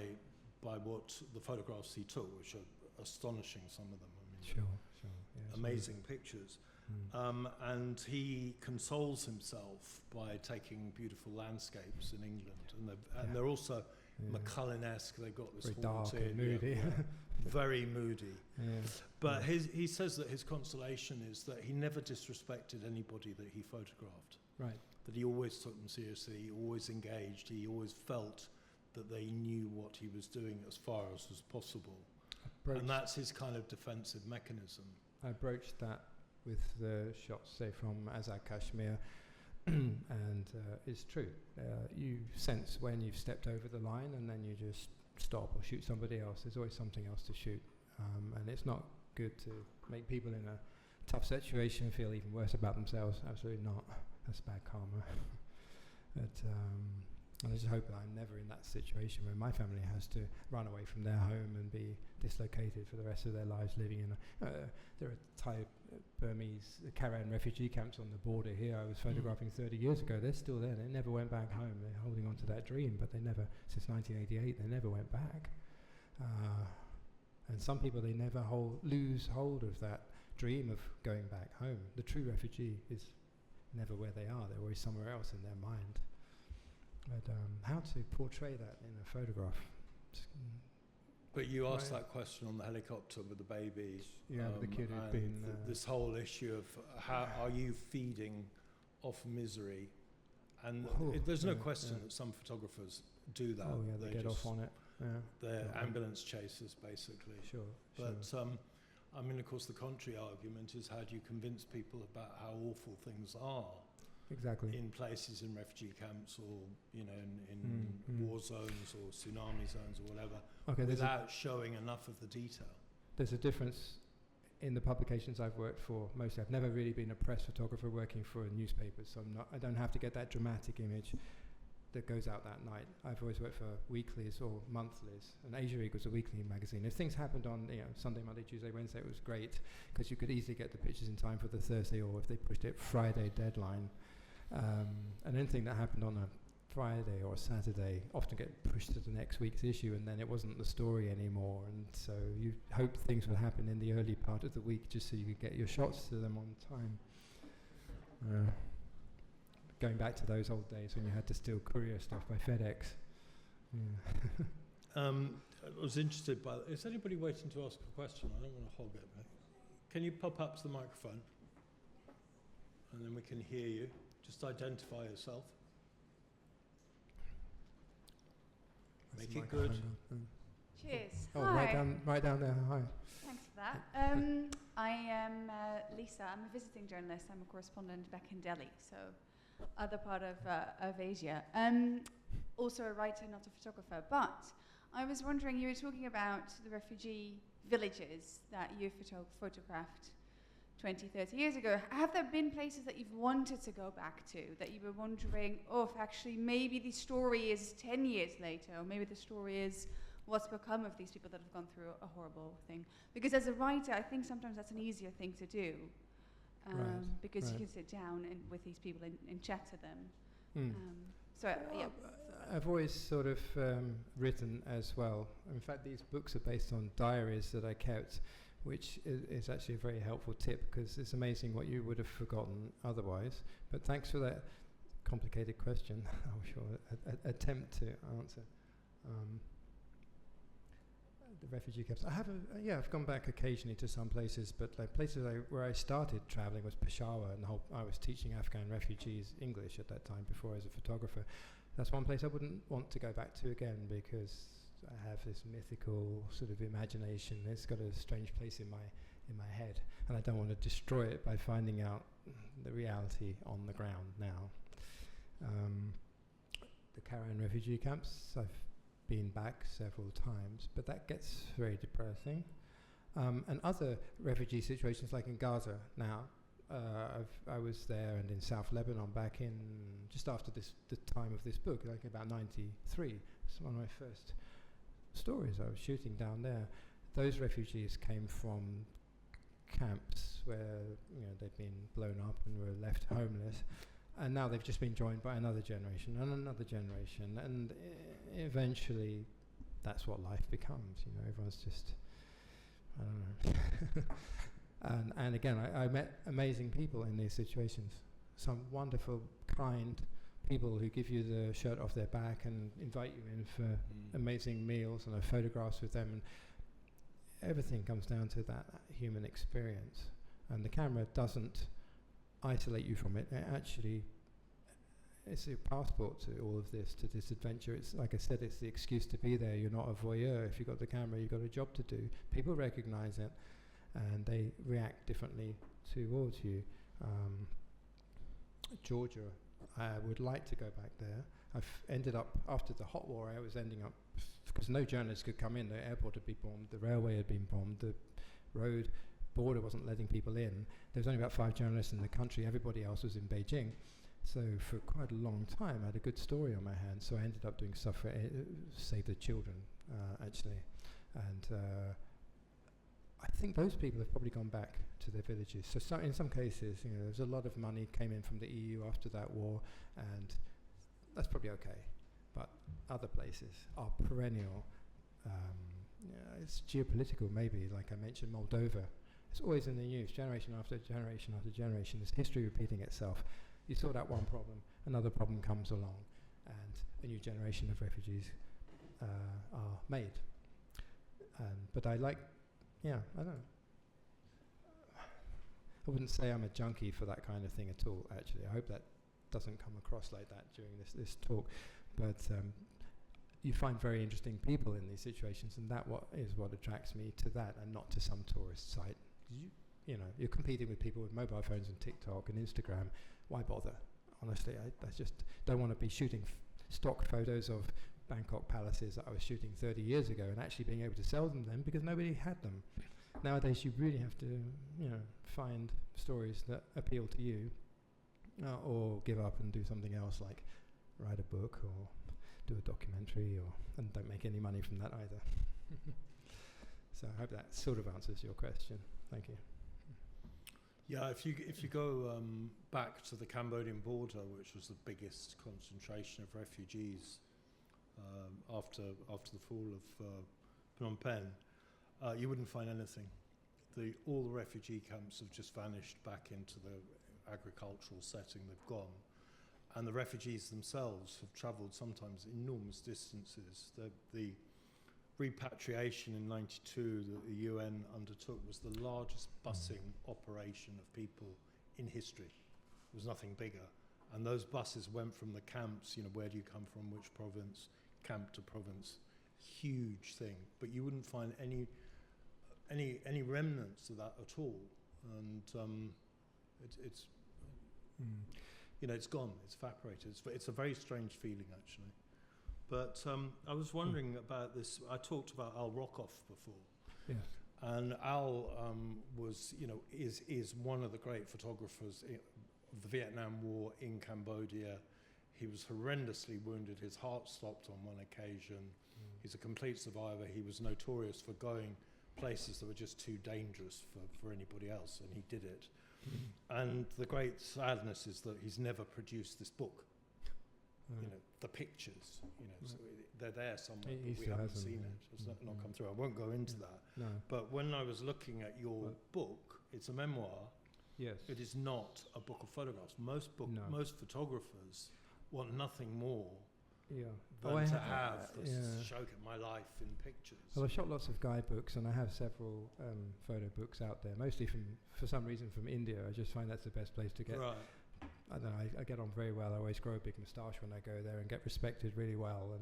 what the photographs he took, which are astonishing, some of them. Sure. Yeah, amazing pictures. And he consoles himself by taking beautiful landscapes in England. And they're also McCullin-esque. They've got this very dark and moody. Very moody. Yeah. But he says that his consolation is that he never disrespected anybody that he photographed. Right. That he always took them seriously, he always engaged, he always felt that they knew what he was doing as far as was possible. And that's his kind of defensive mechanism. I broached that with the shots, say, from Azad Kashmir, and it's true. You sense when you've stepped over the line, and then you just stop or shoot somebody else. There's always something else to shoot, and it's not good to make people in a tough situation feel even worse about themselves. Absolutely not. That's bad karma. But and I just hope that I'm never in that situation where my family has to run away from their home and be dislocated for the rest of their lives living in there are Thai Burmese Karen refugee camps on the border here. I was photographing 30 years ago. They're still there. They never went back home. They're holding on to that dream, but they never, since 1988, they never went back. And some people, they never lose hold of that dream of going back home. The true refugee is never where they are. They're always somewhere else in their mind. But how to portray that in a photograph? But you asked that question on the helicopter with the baby. Yeah, the kid who'd been... this whole issue of how are you feeding off misery? And there's no question that some photographers do that. Oh, yeah, they get off on it. Yeah. They're ambulance chasers, basically. Sure. But, I mean, of course, the contrary argument is how do you convince people about how awful things are? Exactly. In places, in refugee camps, or in war zones or tsunami zones or whatever, without showing enough of the detail. There's a difference in the publications I've worked for. Mostly, I've never really been a press photographer working for a newspaper, so I don't have to get that dramatic image that goes out that night. I've always worked for weeklies or monthlies, and Asia Week was a weekly magazine. If things happened on Sunday, Monday, Tuesday, Wednesday, it was great because you could easily get the pictures in time for the Thursday, or if they pushed it Friday deadline. And anything that happened on a Friday or a Saturday often get pushed to the next week's issue, and then it wasn't the story anymore. And so you hope things would happen in the early part of the week just so you could get your shots to them on time. going back to those old days when you had to steal courier stuff by FedEx. Yeah. I was interested by. Is anybody waiting to ask a question? I don't want to hog it. But can you pop up to the microphone, and then we can hear you? Just identify yourself. Make it good. Cheers. Oh, Hi. right down there. Hi. Thanks for that. I am Lisa. I'm a visiting journalist. I'm a correspondent back in Delhi, so other part of Asia. Also a writer, not a photographer. But I was wondering, you were talking about the refugee villages that you photographed 20, 30 years ago. Have there been places that you've wanted to go back to, that you were wondering, oh, if actually maybe the story is 10 years later, or maybe the story is what's become of these people that have gone through a horrible thing? Because as a writer, I think sometimes that's an easier thing to do, because you can sit down with these people and chat to them. Yeah. I've always sort of written as well. In fact, these books are based on diaries that I kept, which is actually a very helpful tip, because it's amazing what you would have forgotten otherwise. But thanks for that complicated question. I'm sure attempt to answer. The refugee camps. I've gone back occasionally to some places, but like places where I started traveling was Peshawar, and I was teaching Afghan refugees English at that time before I was a photographer. That's one place I wouldn't want to go back to again, because I have this mythical sort of imagination. It's got a strange place in my head, and I don't want to destroy it by finding out the reality on the ground now. The Karahan refugee camps, I've been back several times, but that gets very depressing. And other refugee situations, like in Gaza now, I was there, and in South Lebanon back in just after the time of this book, like about 93. It's one of my first stories I was shooting down there. Those refugees came from camps where they'd been blown up and were left homeless, and now they've just been joined by another generation and another generation, and eventually that's what life becomes. Everyone's just, I don't know. And again, I met amazing people in these situations. Some wonderful, kind people who give you the shirt off their back and invite you in for amazing meals, and I photographs with them. And everything comes down to that human experience. And the camera doesn't isolate you from it. It's a passport to all of this, to this adventure. It's like I said, it's the excuse to be there. You're not a voyeur. If you've got the camera, you've got a job to do. People recognize it, and they react differently towards you. Georgia, I would like to go back there. I've ended up, after the hot war, I was ending up, because no journalists could come in, the airport had been bombed, the railway had been bombed, the road border wasn't letting people in. There was only about 5 journalists in the country, everybody else was in Beijing. So for quite a long time I had a good story on my hands, so I ended up doing stuff for Save the Children, actually. And I think those people have probably gone back to their villages. So in some cases, there's a lot of money came in from the EU after that war, and that's probably okay. But other places are perennial. It's geopolitical, maybe, like I mentioned, Moldova. It's always in the news, generation after generation after generation. There's history repeating itself. You sort out one problem, another problem comes along, and a new generation of refugees are made. But I don't know. I wouldn't say I'm a junkie for that kind of thing at all, actually. I hope that doesn't come across like that during this talk. But you find very interesting people in these situations, and that is what attracts me to that, and not to some tourist site. You're competing with people with mobile phones and TikTok and Instagram. Why bother? Honestly, I just don't want to be shooting stock photos of Bangkok palaces that I was shooting 30 years ago and actually being able to sell them then, because nobody had them. Nowadays, you really have to, find stories that appeal to you, or give up and do something else, like write a book or do a documentary, and don't make any money from that either. So I hope that sort of answers your question. Thank you. Yeah, if you go back to the Cambodian border, which was the biggest concentration of refugees after the fall of Phnom Penh, you wouldn't find anything. All the refugee camps have just vanished back into the agricultural setting they've gone. And the refugees themselves have travelled sometimes enormous distances. The repatriation in '92 that the UN undertook was the largest busing operation of people in history. There was nothing bigger. And those buses went from the camps, where do you come from, which province, camp to province. Huge thing. But you wouldn't find any remnants of that at all. And it's gone, it's evaporated. It's a very strange feeling, actually. But I was wondering about this. I talked about Al Rockoff before. Yeah. And Al is one of the great photographers of the Vietnam War in Cambodia. He was horrendously wounded. His heart stopped on one occasion. He's a complete survivor. He was notorious for going places that were just too dangerous for anybody else, and he did it. And the great sadness is that he's never produced this book. The pictures, so they're there somewhere, but we haven't seen it. It's not come through. I won't go into that. No. But when I was looking at your book, it's a memoir. Yes. It is not a book of photographs. Most photographers want nothing more than to have this show my life in pictures. Well, I've shot lots of guidebooks, and I have several photo books out there, mostly for some reason from India. I just find that's the best place to get. Right. I don't know, I get on very well. I always grow a big moustache when I go there and get respected really well.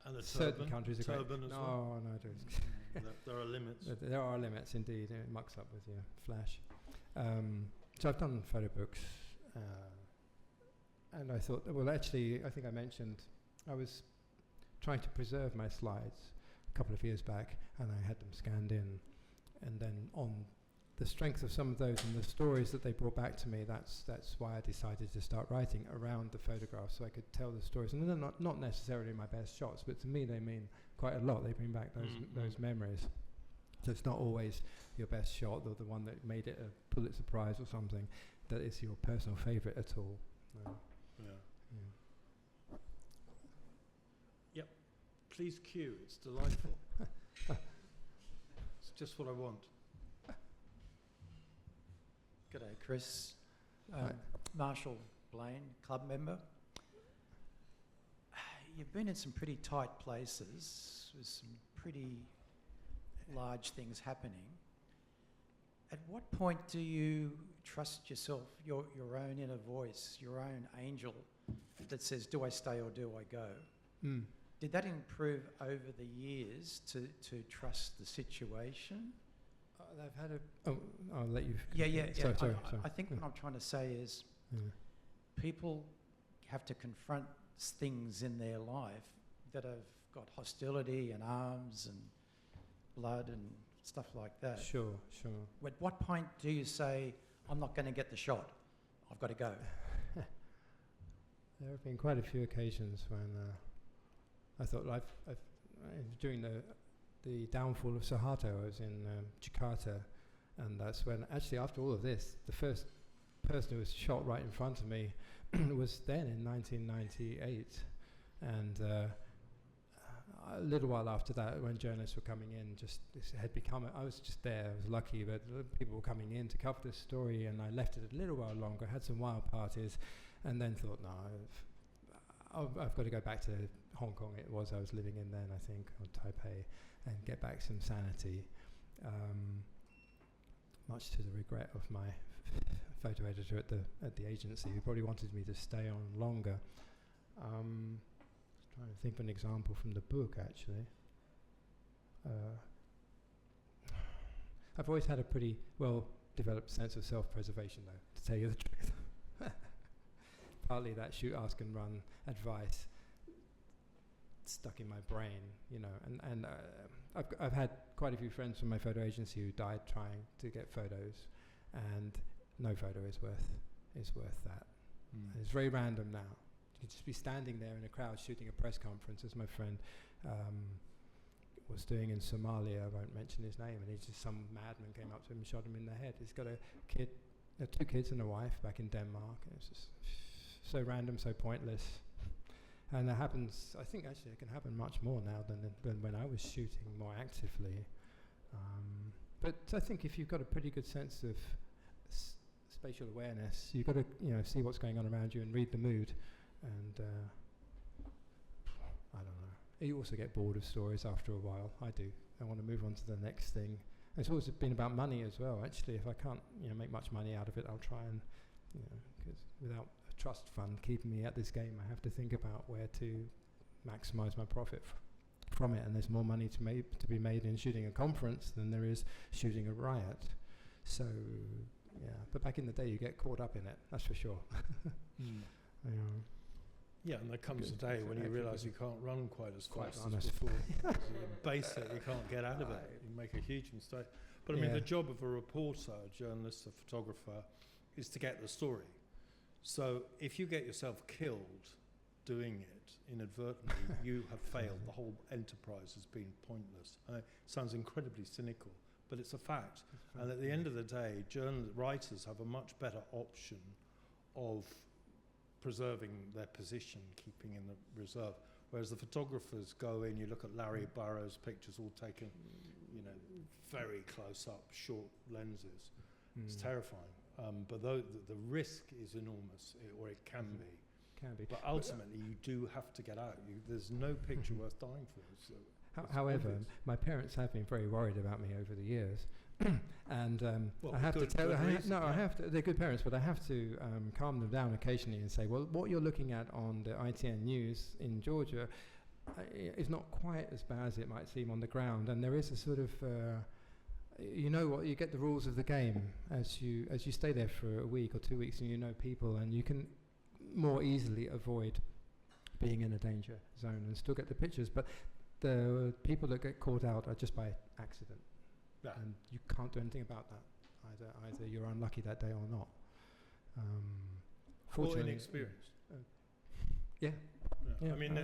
And the certain countries are turban great. as well? No, there are limits. There are limits, indeed. It mucks up with your flash. So I've done photo books. And I thought, well, actually, I think I mentioned I was trying to preserve my slides a couple of years back, and I had them scanned in. And then on the strength of some of those and the stories that they brought back to me, that's why I decided to start writing around the photographs, so I could tell the stories. And they're not necessarily my best shots, but to me they mean quite a lot. They bring back those memories. So it's not always your best shot, or the one that made it a Pulitzer Prize or something, that is your personal favourite at all. No. Yep. Please cue. It's delightful. It's just what I want. G'day, Chris. Marshall Blaine, club member. You've been in some pretty tight places with some pretty large things happening. At what point do you trust yourself, your own inner voice, your own angel that says, do I stay or do I go? Did that improve over the years to trust the situation? I've had I'll let you. Yeah. Sorry. I think what I'm trying to say is people have to confront things in their life that have got hostility and arms and blood and stuff like that. Sure. At what point do you say, I'm not going to get the shot, I've got to go? There have been quite a few occasions when I thought I've during the downfall of Suharto, I was in Jakarta, and that's when, actually after all of this, the first person who was shot right in front of me was then in 1998, and a little while after that, when journalists were coming in, I was just there, I was lucky, but people were coming in to cover this story, and I left it a little while longer, had some wild parties, and then thought, no, I've got to go back to Hong Kong, I was living in then, I think, or Taipei, and get back some sanity, much to the regret of my photo editor at the agency, who probably wanted me to stay on longer. Trying to think of an example from the book, actually. I've always had a pretty well-developed sense of self-preservation, though, to tell you the truth. Partly that shoot, ask and run advice stuck in my brain, and I've had quite a few friends from my photo agency who died trying to get photos, and no photo is worth that. It's very random now. You could just be standing there in a crowd shooting a press conference, as my friend was doing in Somalia. I won't mention his name, and some madman came up to him and shot him in the head. He's got a kid, 2 kids and a wife back in Denmark. It's just so random, so pointless. And that happens, I think actually it can happen much more now than when I was shooting more actively. But I think if you've got a pretty good sense of spatial awareness. You've got to, see what's going on around you and read the mood. And I don't know. You also get bored of stories after a while. I do. I want to move on to the next thing. It's always been about money as well. Actually, if I can't, make much money out of it, I'll try and, because without a trust fund keeping me at this game, I have to think about where to maximise my profit from it. And there's more money to be made in shooting a conference than there is shooting a riot. So, yeah. But back in the day, you get caught up in it. That's for sure. Yeah, and there comes a day when you realise you can't run quite as fast as honest. before. You base it, you can't get out of it. You make a huge mistake. But I mean, the job of a reporter, a journalist, a photographer, is to get the story. So if you get yourself killed doing it inadvertently, you have failed. The whole enterprise has been pointless. It sounds incredibly cynical, but it's a fact. And at the end of the day, writers have a much better option of preserving their position, keeping in the reserve. Whereas the photographers go in, you look at Larry Burroughs' pictures all taken, very close up, short lenses. It's terrifying. But the risk is enormous, or it can be. But ultimately, you do have to get out. There's no picture worth dying for. So however, my parents have been very worried about me over the years. And well, I have to tell I have to, they're good parents, but I have to calm them down occasionally and say, well, what you're looking at on the ITN news in Georgia is not quite as bad as it might seem on the ground. And there is a sort of, you get the rules of the game as you stay there for a week or 2 weeks, and you know people, and you can more easily avoid being in a danger zone and still get the pictures. But the people that get caught out are just by accident. Yeah. And you can't do anything about that. Either you're unlucky that day or not. Or inexperienced. Yeah. I mean,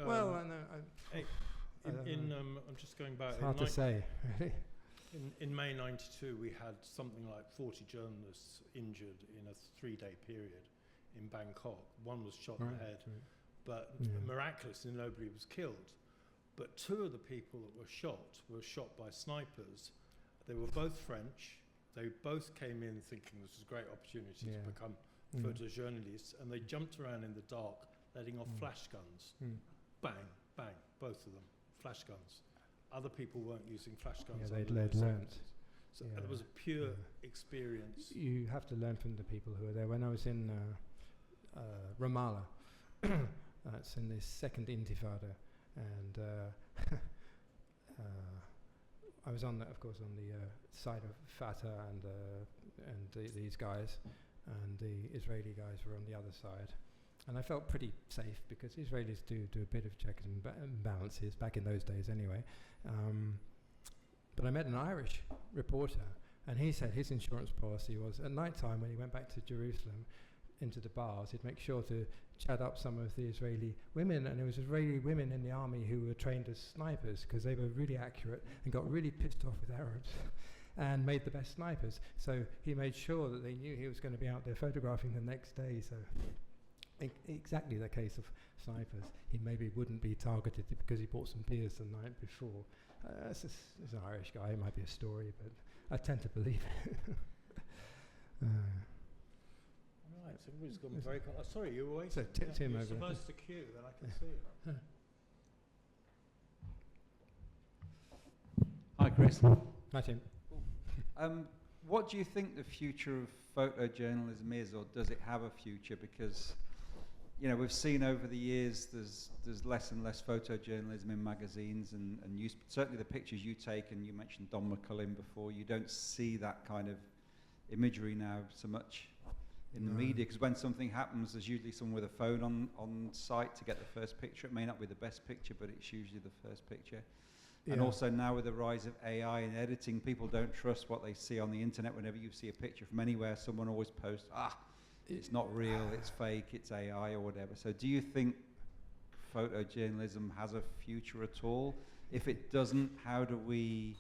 well, I know. I'm just going back. It's hard to say. In May '92, we had something like 40 journalists injured in a 3-day period in Bangkok. One was shot in the head, but miraculously nobody was killed. But 2 of the people that were shot by snipers. They were both French. They both came in thinking this was a great opportunity to become photojournalists, and they jumped around in the dark, letting off flash guns. Bang, bang, both of them, flash guns. Other people weren't using flash guns. They'd learned. So it was a pure experience. You have to learn from the people who are there. When I was in Ramallah, that's in the second Intifada, and I was on the side of Fatah and these guys, and the Israeli guys were on the other side. And I felt pretty safe because Israelis do a bit of checks and balances, back in those days anyway. But I met an Irish reporter, and he said his insurance policy was at night time when he went back to Jerusalem into the bars, he'd make sure to chat up some of the Israeli women, and it was Israeli women in the army who were trained as snipers because they were really accurate and got really pissed off with Arabs and made the best snipers. So he made sure that they knew he was going to be out there photographing the next day. So exactly the case of snipers. He maybe wouldn't be targeted because he bought some beers the night before. It's an Irish guy. It might be a story, but I tend to believe it. Right, so everybody's gone very... sorry, you were waiting. So Tim you're over. Supposed to queue, then I can see it. Hi, Chris. Hi, Tim. What do you think the future of photojournalism is, or does it have a future? Because, we've seen over the years there's less and less photojournalism in magazines and certainly the pictures you take, and you mentioned Don McCullin before, you don't see that kind of imagery now so much in the media, because when something happens, there's usually someone with a phone on site to get the first picture. It may not be the best picture, but it's usually the first picture. Yeah. And also now with the rise of AI and editing, people don't trust what they see on the internet. Whenever you see a picture from anywhere, someone always posts, it's not real, it's fake, it's AI or whatever. So do you think photojournalism has a future at all? If it doesn't, how do we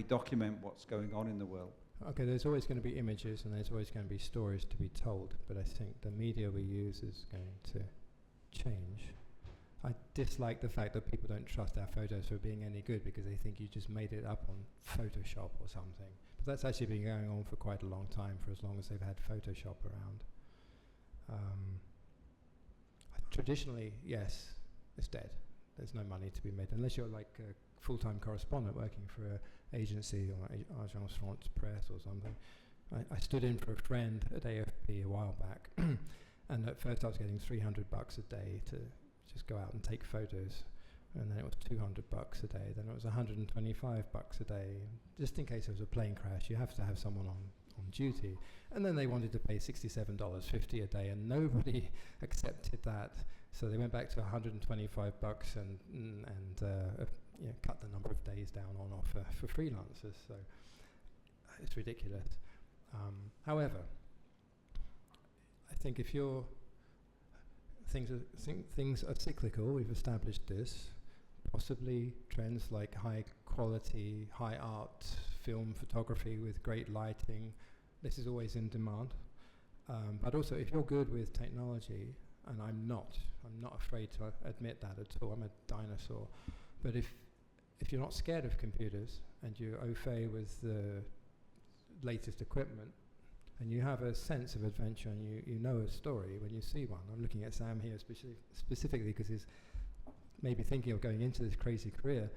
document what's going on in the world? Okay, there's always going to be images and there's always going to be stories to be told, but I think the media we use is going to change. I dislike the fact that people don't trust our photos for being any good because they think you just made it up on Photoshop or something. But that's actually been going on for quite a long time, for as long as they've had Photoshop around. Traditionally, yes, it's dead. There's no money to be made unless you're like a full-time correspondent working for an agency or Agence France Presse or something. I stood in for a friend at AFP a while back, and at first I was getting $300 a day to just go out and take photos, and then it was $200 a day, then it was $125 a day. Just in case there was a plane crash, you have to have someone on duty. And then they wanted to pay $67.50 a day, and nobody accepted that. So they went back to $125 and cut the number of days down on offer for freelancers. So it's ridiculous. However, I think if you're things are cyclical, we've established this. Possibly trends like high quality, high art film photography with great lighting, this is always in demand. But also, if you're good with technology, and I'm not afraid to admit that at all, I'm a dinosaur. But if you're not scared of computers and you're au fait with the latest equipment, and you have a sense of adventure and you know a story when you see one. I'm looking at Sam here specifically because he's maybe thinking of going into this crazy career.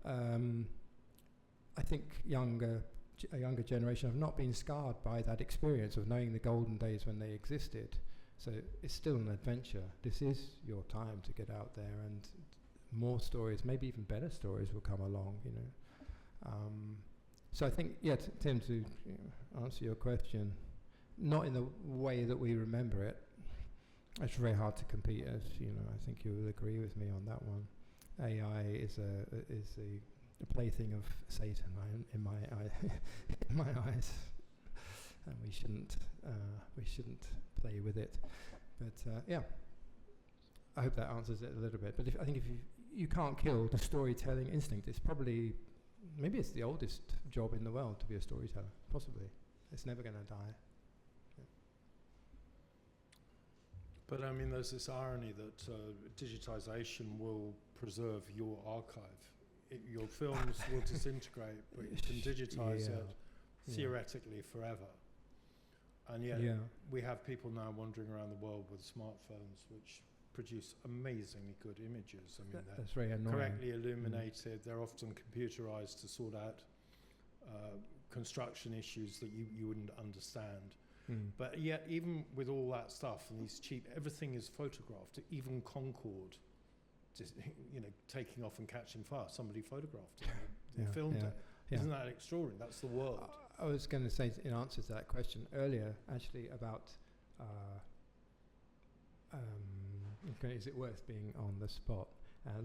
I think a younger generation have not been scarred by that experience of knowing the golden days when they existed. So it's still an adventure. This is your time to get out there, and more stories, maybe even better stories will come along, you know. So I think, Tim, to answer your question, not in the way that we remember it. It's very hard to compete, as you know. I think you will agree with me on that one. AI is a plaything of Satan, in my in my eyes, and we shouldn't play with it. But I hope that answers it a little bit. But I think if you can't kill the storytelling instinct, it's probably. Maybe it's the oldest job in the world to be a storyteller, possibly. It's never going to die. Yeah. But I mean, there's this irony that digitization will preserve your archive. Your films will disintegrate, but you can digitize it theoretically forever. And yet we have people now wandering around the world with smartphones which produce amazingly good images. I mean, that's very annoying. Correctly illuminated. They're often computerized to sort out construction issues that you wouldn't understand. But yet, even with all that stuff and these cheap, everything is photographed. Even Concorde, just, taking off and catching fire. Somebody photographed it. They filmed it. Yeah. Isn't that extraordinary? That's the world. I was going to say, in answer to that question earlier, actually, about is it worth being on the spot?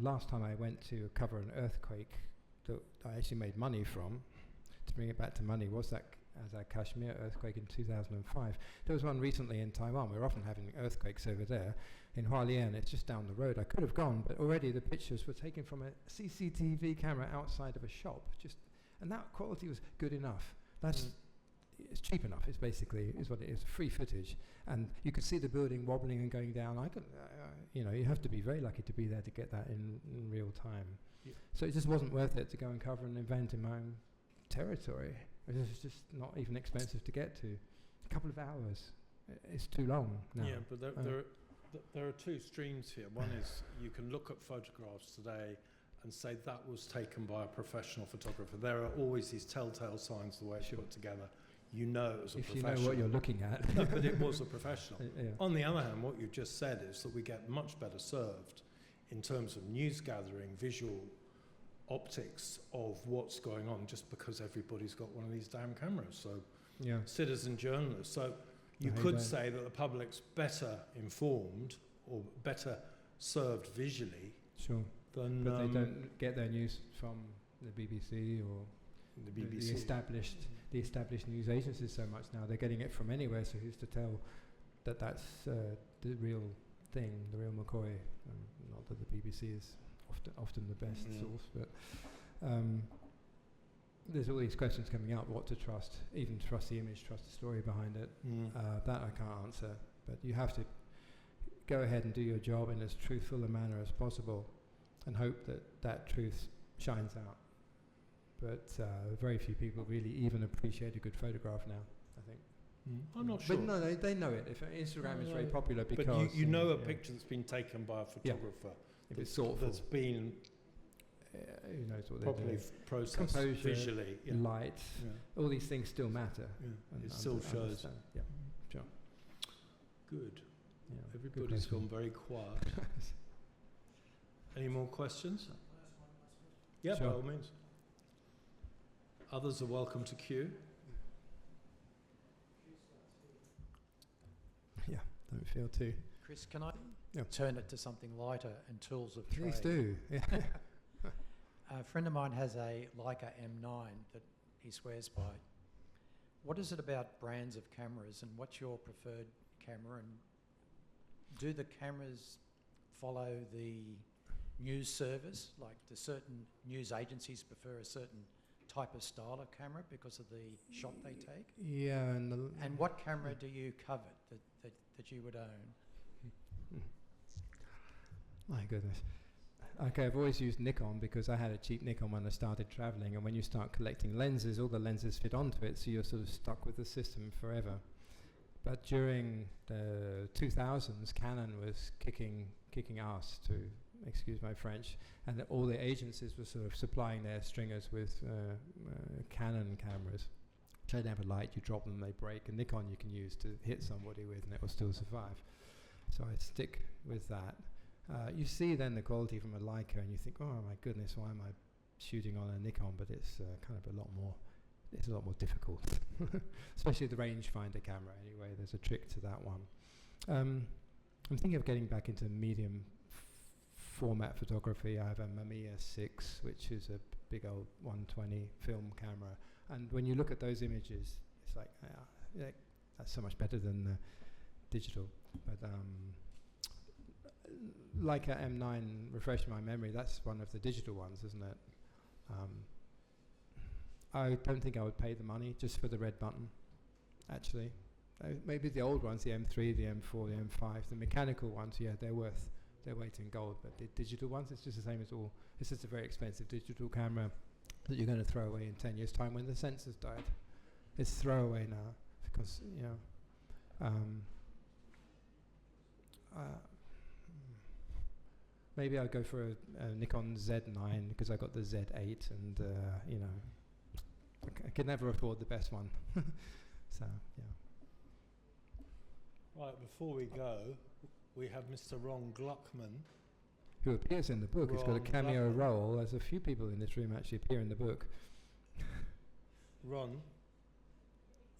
Last time I went to cover an earthquake that I actually made money from, to bring it back to money, was that Kashmir earthquake in 2005. There was one recently in Taiwan. We're often having earthquakes over there. In Hualien, it's just down the road. I could have gone, but already the pictures were taken from a CCTV camera outside of a shop. And that quality was good enough. It's cheap enough. It's basically what it is. Free footage, and you could see the building wobbling and going down. You have to be very lucky to be there to get that in real time. Yeah. So it just wasn't worth it to go and cover an event in my own territory. It was just not even expensive to get to. A couple of hours. It's too long now. Yeah, but there are two streams here. One is you can look at photographs today and say that was taken by a professional photographer. There are always these telltale signs the way it's put together. You know it was a professional. If you know what you're looking at. No, but it was a professional. On the other hand, what you've just said is that we get much better served in terms of news gathering, visual optics of what's going on, just because everybody's got one of these damn cameras. So citizen journalists. So you could say that the public's better informed or better served visually. Sure. But they don't get their news from the BBC or the established news agencies so much now. They're getting it from anywhere, so who's to tell that that's the real thing, the real McCoy? Not that the BBC is often the best source, but there's all these questions coming up, what to trust, even trust the image, trust the story behind it. That I can't answer, but you have to go ahead and do your job in as truthful a manner as possible and hope that truth shines out. but very few people really even appreciate a good photograph now, I think. I'm not sure. But no, they know it. If Instagram is very popular because... But you know a picture that's been taken by a photographer. If it's thoughtful. That's been who knows what they're properly doing. processed Composure, visually. light, all these things still matter. It still shows. Understand. Yeah, sure. Good. Yeah, Everybody's good gone very quiet. Any more questions? Yeah, Sure. by all means. Others are welcome to queue. Yeah, don't feel too... Chris, can I Yeah. turn it to something lighter and tools of trade? Please do. Yeah. A friend of mine has a Leica M9 that he swears by. What is it about brands of cameras, and what's your preferred camera? And do the cameras follow the news service? Like, do certain news agencies prefer a certain type of style of camera because of the shot they take? Yeah, And what camera do you covet that you would own? My goodness. Okay, I've always used Nikon because I had a cheap Nikon when I started traveling, and when you start collecting lenses, all the lenses fit onto it, so you're sort of stuck with the system forever. But during the 2000s, Canon was kicking ass, to excuse my French, and all the agencies were sort of supplying their stringers with Canon cameras. Which I never liked. You drop them, they break. And Nikon you can use to hit somebody with, and it will still survive. So I stick with that. You see then the quality from a Leica, and you think, oh my goodness, why am I shooting on a Nikon? But it's kind of a lot more difficult, especially the rangefinder camera. Anyway, there's a trick to that one. I'm thinking of getting back into medium format photography. I have a Mamiya 6, which is a big old 120 film camera, and when you look at those images, it's like, yeah, that's so much better than digital. But Leica M9, refresh my memory, that's one of the digital ones, isn't it? I don't think I would pay the money just for the red button, actually. Maybe the old ones, the M3, the M4, the M5, the mechanical ones, yeah, they're worth their weight in gold. But the digital ones, it's just the same as all. It's just a very expensive digital camera that you're going to throw away in 10 years' time when the sensors died. It's throwaway now because, you know, maybe I'll go for a Nikon Z9 because I got the Z8, and you know, I could never afford the best one. So yeah. Right, before we go, we have Mr. Ron Gluckman. Who appears in the book. He's got a Ron cameo Gluckman. role. There's a few people in this room actually appear in the book. Ron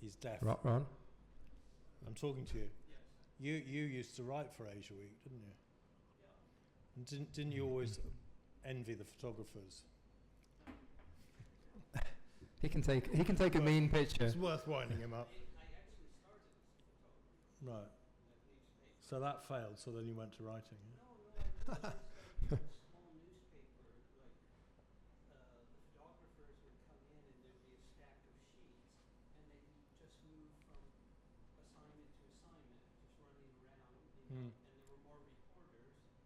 is deaf. Ron? I'm talking to you. You used to write for Asia Week, didn't you? And didn't you always envy the photographers? He can take a mean picture. It's worth winding him up. Right. So that failed, so then you went to writing. Yeah?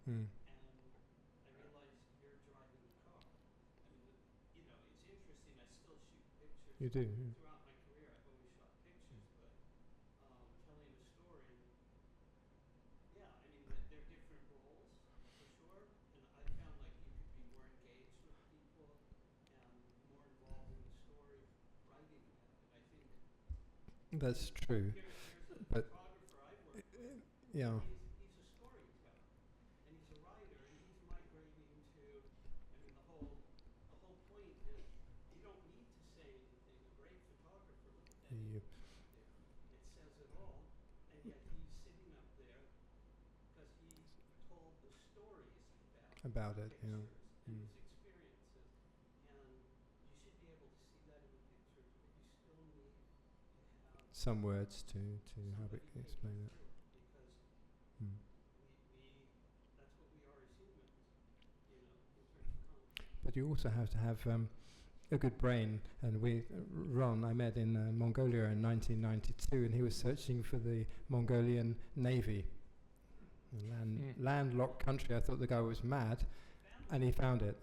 Mm. You do. Yeah. That's true. But yeah. About it, yeah. Mm. Some words to have it explain it. Mm. But you also have to have a good brain. And Ron, I met in Mongolia in 1992, and he was searching for the Mongolian Navy. Landlocked country. I thought the guy was mad. And he found it.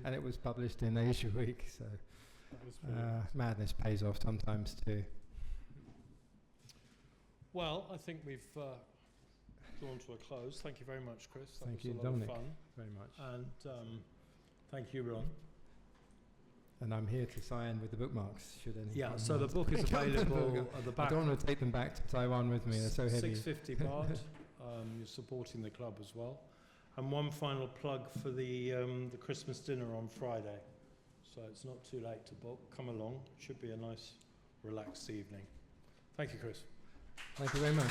And it was published in Asia Week, so That was brilliant. madness pays off sometimes too. Well, I think we've drawn to a close. Thank you very much, Chris. That Thank was you, a lot Dominic. of fun. Very much. And thank you, Ron. And I'm here to sign with the bookmarks, should anyone Yeah, so the want. book is available at the I back. don't want to take them back to Taiwan with me, they're so heavy. 650 baht. You're supporting the club as well. And one final plug for the Christmas dinner on Friday. So it's not too late to book. Come along. Should be a nice, relaxed evening. Thank you, Chris. Thank you very much.